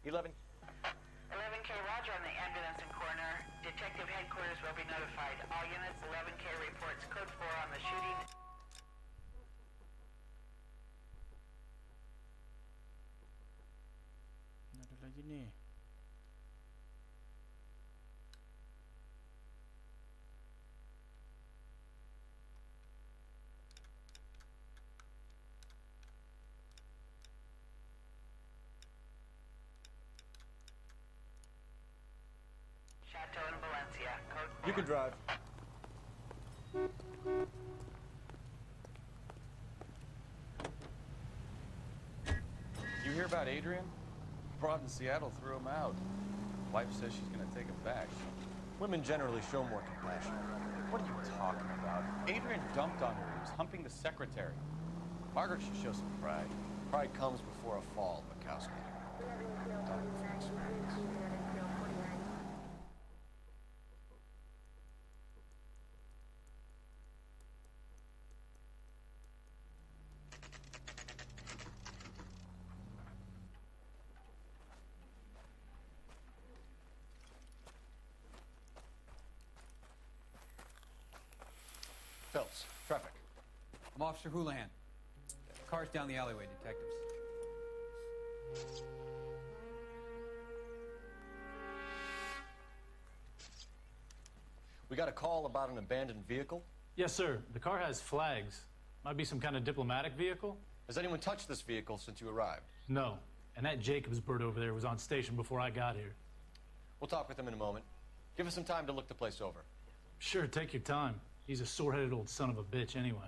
11. 11K, roger on the ambulance and coroner. Detective headquarters will be notified. All units, 11K reports code 4 on the shooting. Ada lagi nih. Chateau and Valencia, code 4. You can drive. You hear about Adrian? Broad in Seattle threw him out. Wife says she's gonna take him back. Women generally show more compassion. What are you talking about? Adrian dumped on her. He was humping the secretary. Margaret should show some pride. Pride comes before a fall, Mikowski. Phelps, traffic. I'm Officer Houlihan. Car's down the alleyway, detectives. We got a call about an abandoned vehicle. Yes, sir. The car has flags. Might be some kind of diplomatic vehicle. Has anyone touched this vehicle since you arrived? No. And that Jacobs bird over there was on station before I got here. We'll talk with him in a moment. Give us some time to look the place over. Sure, take your time. He's a sore-headed old son of a bitch anyway.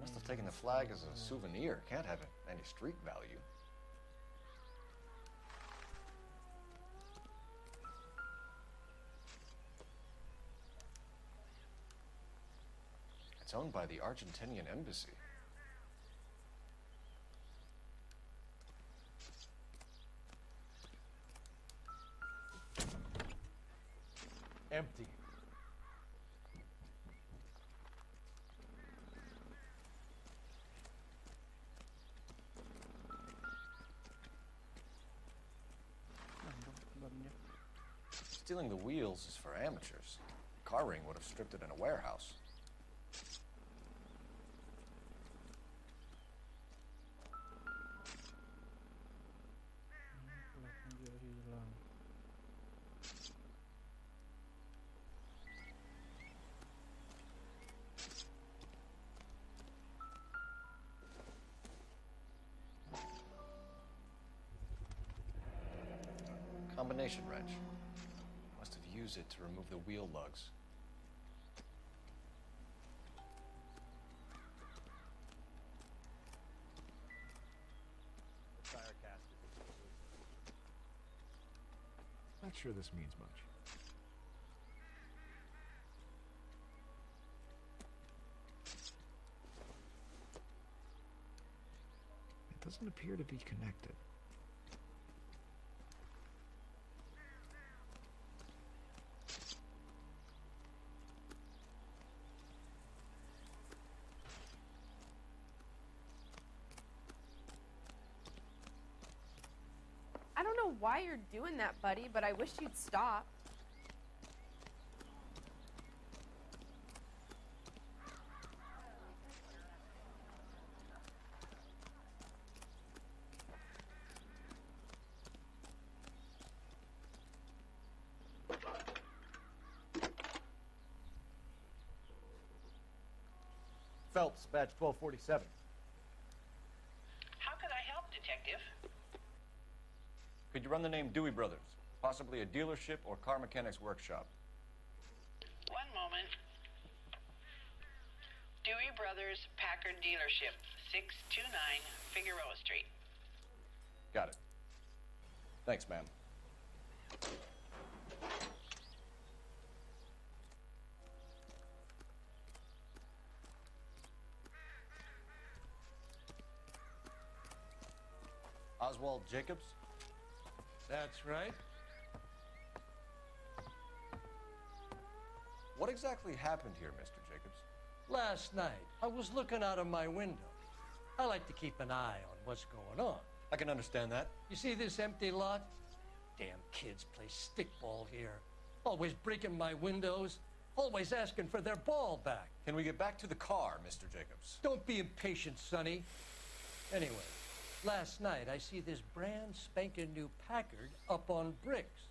Must have taken the flag as a souvenir. Can't have any street value. It's owned by the Argentinian embassy. Empty. Stealing the wheels is for amateurs. Car ring would have stripped it in a warehouse. Combination wrench. Must have used it to remove the wheel lugs. Not sure this means much. It doesn't appear to be connected. I don't know why you're doing that, buddy, but I wish you'd stop. Phelps, badge 1247. How can I help, Detective? Could you run the name Dewey Brothers? Possibly a dealership or car mechanics workshop. One moment. Dewey Brothers Packard Dealership, 629 Figueroa Street. Got it. Thanks, ma'am. Oswald Jacobs? That's right. What exactly happened here, Mr. Jacobs? Last night, I was looking out of my window. I like to keep an eye on what's going on. I can understand that. You see this empty lot? Damn kids play stickball here. Always breaking my windows, always asking for their ball back. Can we get back to the car, Mr. Jacobs? Don't be impatient, Sonny. Anyway, last night I see this brand spanking new Packard up on bricks.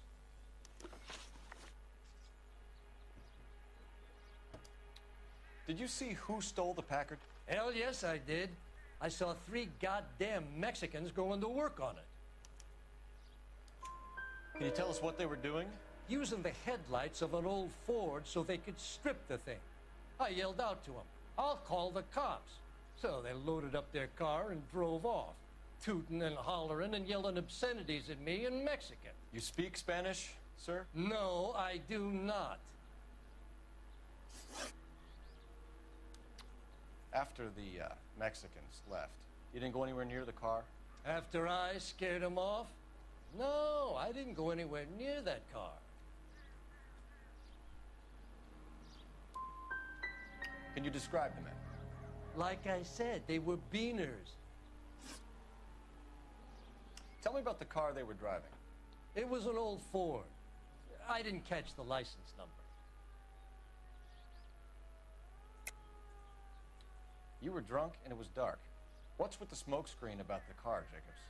Did you see who stole the Packard? Hell yes, I did. I saw 3 goddamn Mexicans going to work on it. Can you tell us what they were doing? Using the headlights of an old Ford so they could strip the thing. I yelled out to them, "I'll call the cops." So they loaded up their car and drove off, tooting and hollering and yelling obscenities at me in Mexican. You speak Spanish, sir? No, I do not. After the Mexicans left, you didn't go anywhere near the car? After I scared them off? No, I didn't go anywhere near that car. Can you describe the men? Like I said, they were beaners. Tell me about the car they were driving. It was an old Ford. I didn't catch the license number. You were drunk and it was dark. What's with the smoke screen about the car, Jacobs?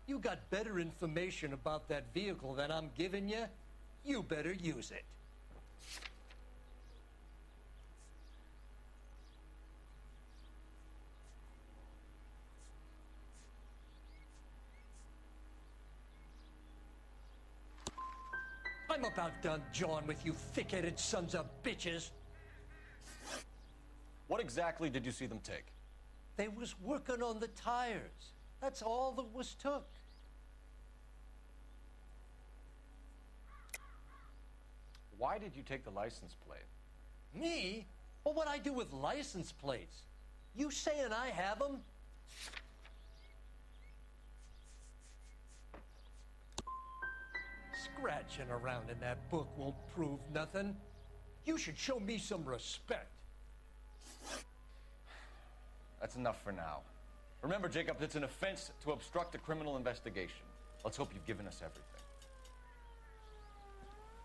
You got better information about that vehicle than I'm giving you? You better use it. I'm about done jawing with you thick-headed sons of bitches. What exactly did you see them take? They was working on the tires. That's all that was took. Why did you take the license plate? Me? Well, what'd I do with license plates? You saying I have them? Scratching around in that book won't prove nothing. You should show me some respect. That's enough for now. Remember, Jacob, it's an offense to obstruct a criminal investigation. Let's hope you've given us everything.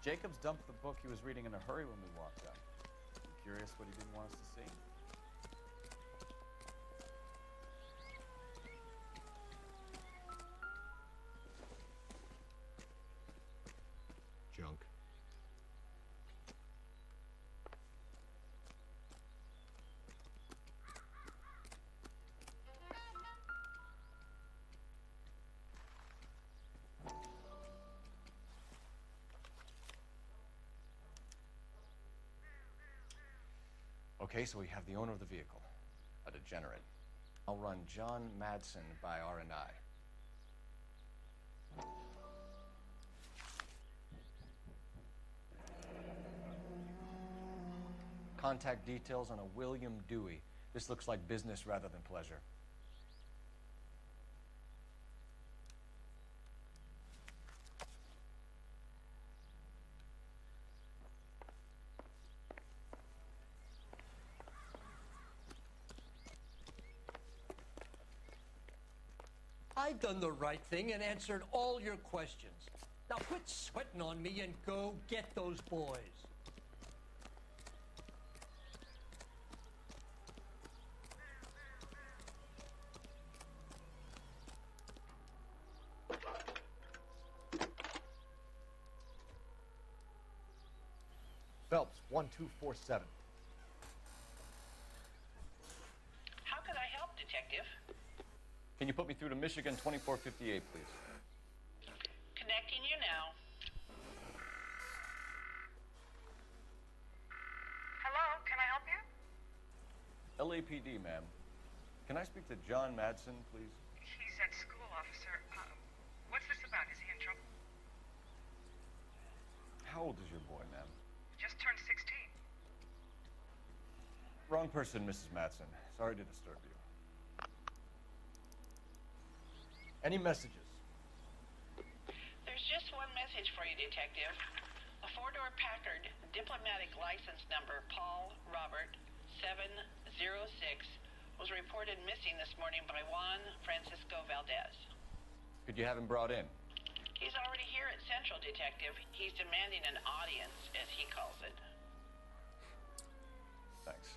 Jacobs dumped the book he was reading in a hurry when we walked up. I'm curious what he didn't want us to see. Junk. Okay, so we have the owner of the vehicle, a degenerate. I'll run John Madsen by R&I. Contact details on a William Dewey. This looks like business rather than pleasure. I done the right thing and answered all your questions. Now quit sweating on me and go get those boys. Phelps, 1247. How can I help, Detective? Can you put me through to Michigan 2458, please? Connecting you now. Hello, can I help you? LAPD, ma'am. Can I speak to John Madsen, please? He's at school, officer. What's this about? Is he in trouble? How old is your boy, ma'am? Just turned 16. Wrong person, Mrs. Madsen. Sorry to disturb you. Any messages? There's just one message for you, Detective. A 14 four-door Packard, diplomatic license number Paul Robert 706, was reported missing this morning by Juan Francisco Valdez. Could you have him brought in? He's already here at Central, Detective. He's demanding an audience, as he calls it. Thanks.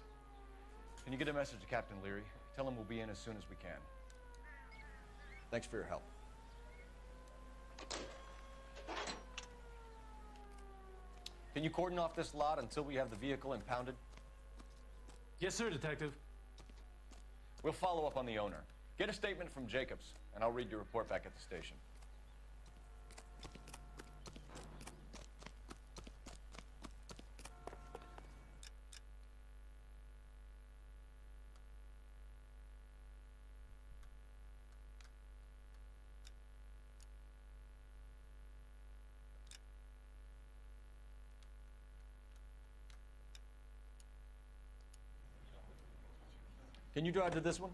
Can you get a message to Captain Leary? Tell him we'll be in as soon as we can. Thanks for your help. Can you cordon off this lot until we have the vehicle impounded? Yes, sir, Detective. We'll follow up on the owner. Get a statement from Jacobs, and I'll read your report back at the station. Can you drive to this one?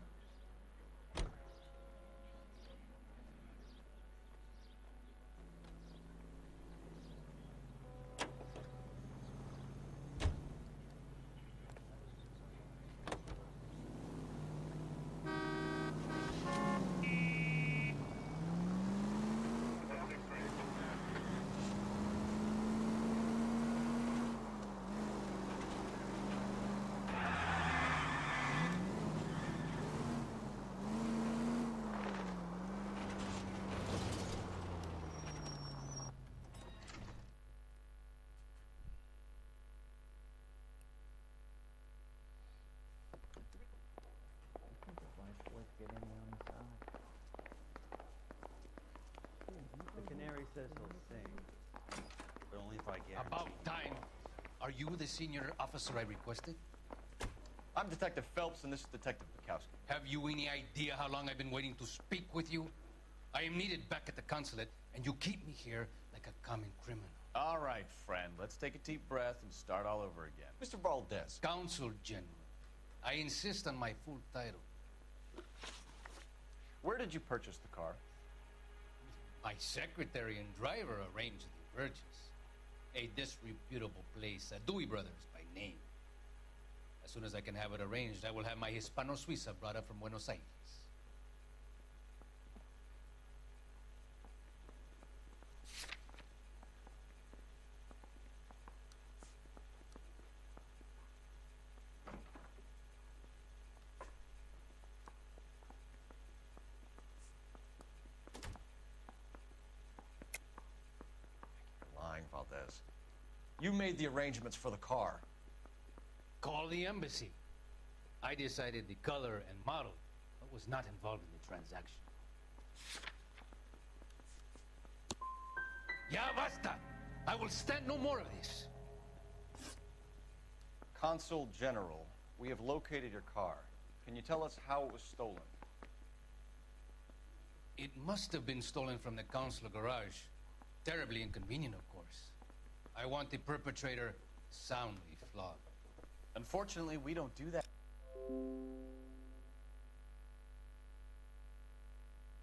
The canary says he'll sing, but only if I guarantee. About time. Are you the senior officer I requested? I'm Detective Phelps, and this is Detective Bukowski. Have you any idea how long I've been waiting to speak with you? I am needed back at the consulate, and you keep me here like a common criminal. All right, friend. Let's take a deep breath and start all over again. Mr. Valdez. Consul General. I insist on my full title. Where did you purchase the car? My secretary and driver arranged the purchase. A disreputable place, Dewey Brothers by name. As soon as I can have it arranged, I will have my Hispano Suiza brought up from Buenos Aires. Valdez. You made the arrangements for the car. Call the embassy. I decided the color and model, but was not involved in the transaction. Ya basta! I will stand no more of this. Consul General, we have located your car. Can you tell us how it was stolen? It must have been stolen from the consular garage. Terribly inconvenient, of course. I want the perpetrator soundly flogged. Unfortunately, we don't do that.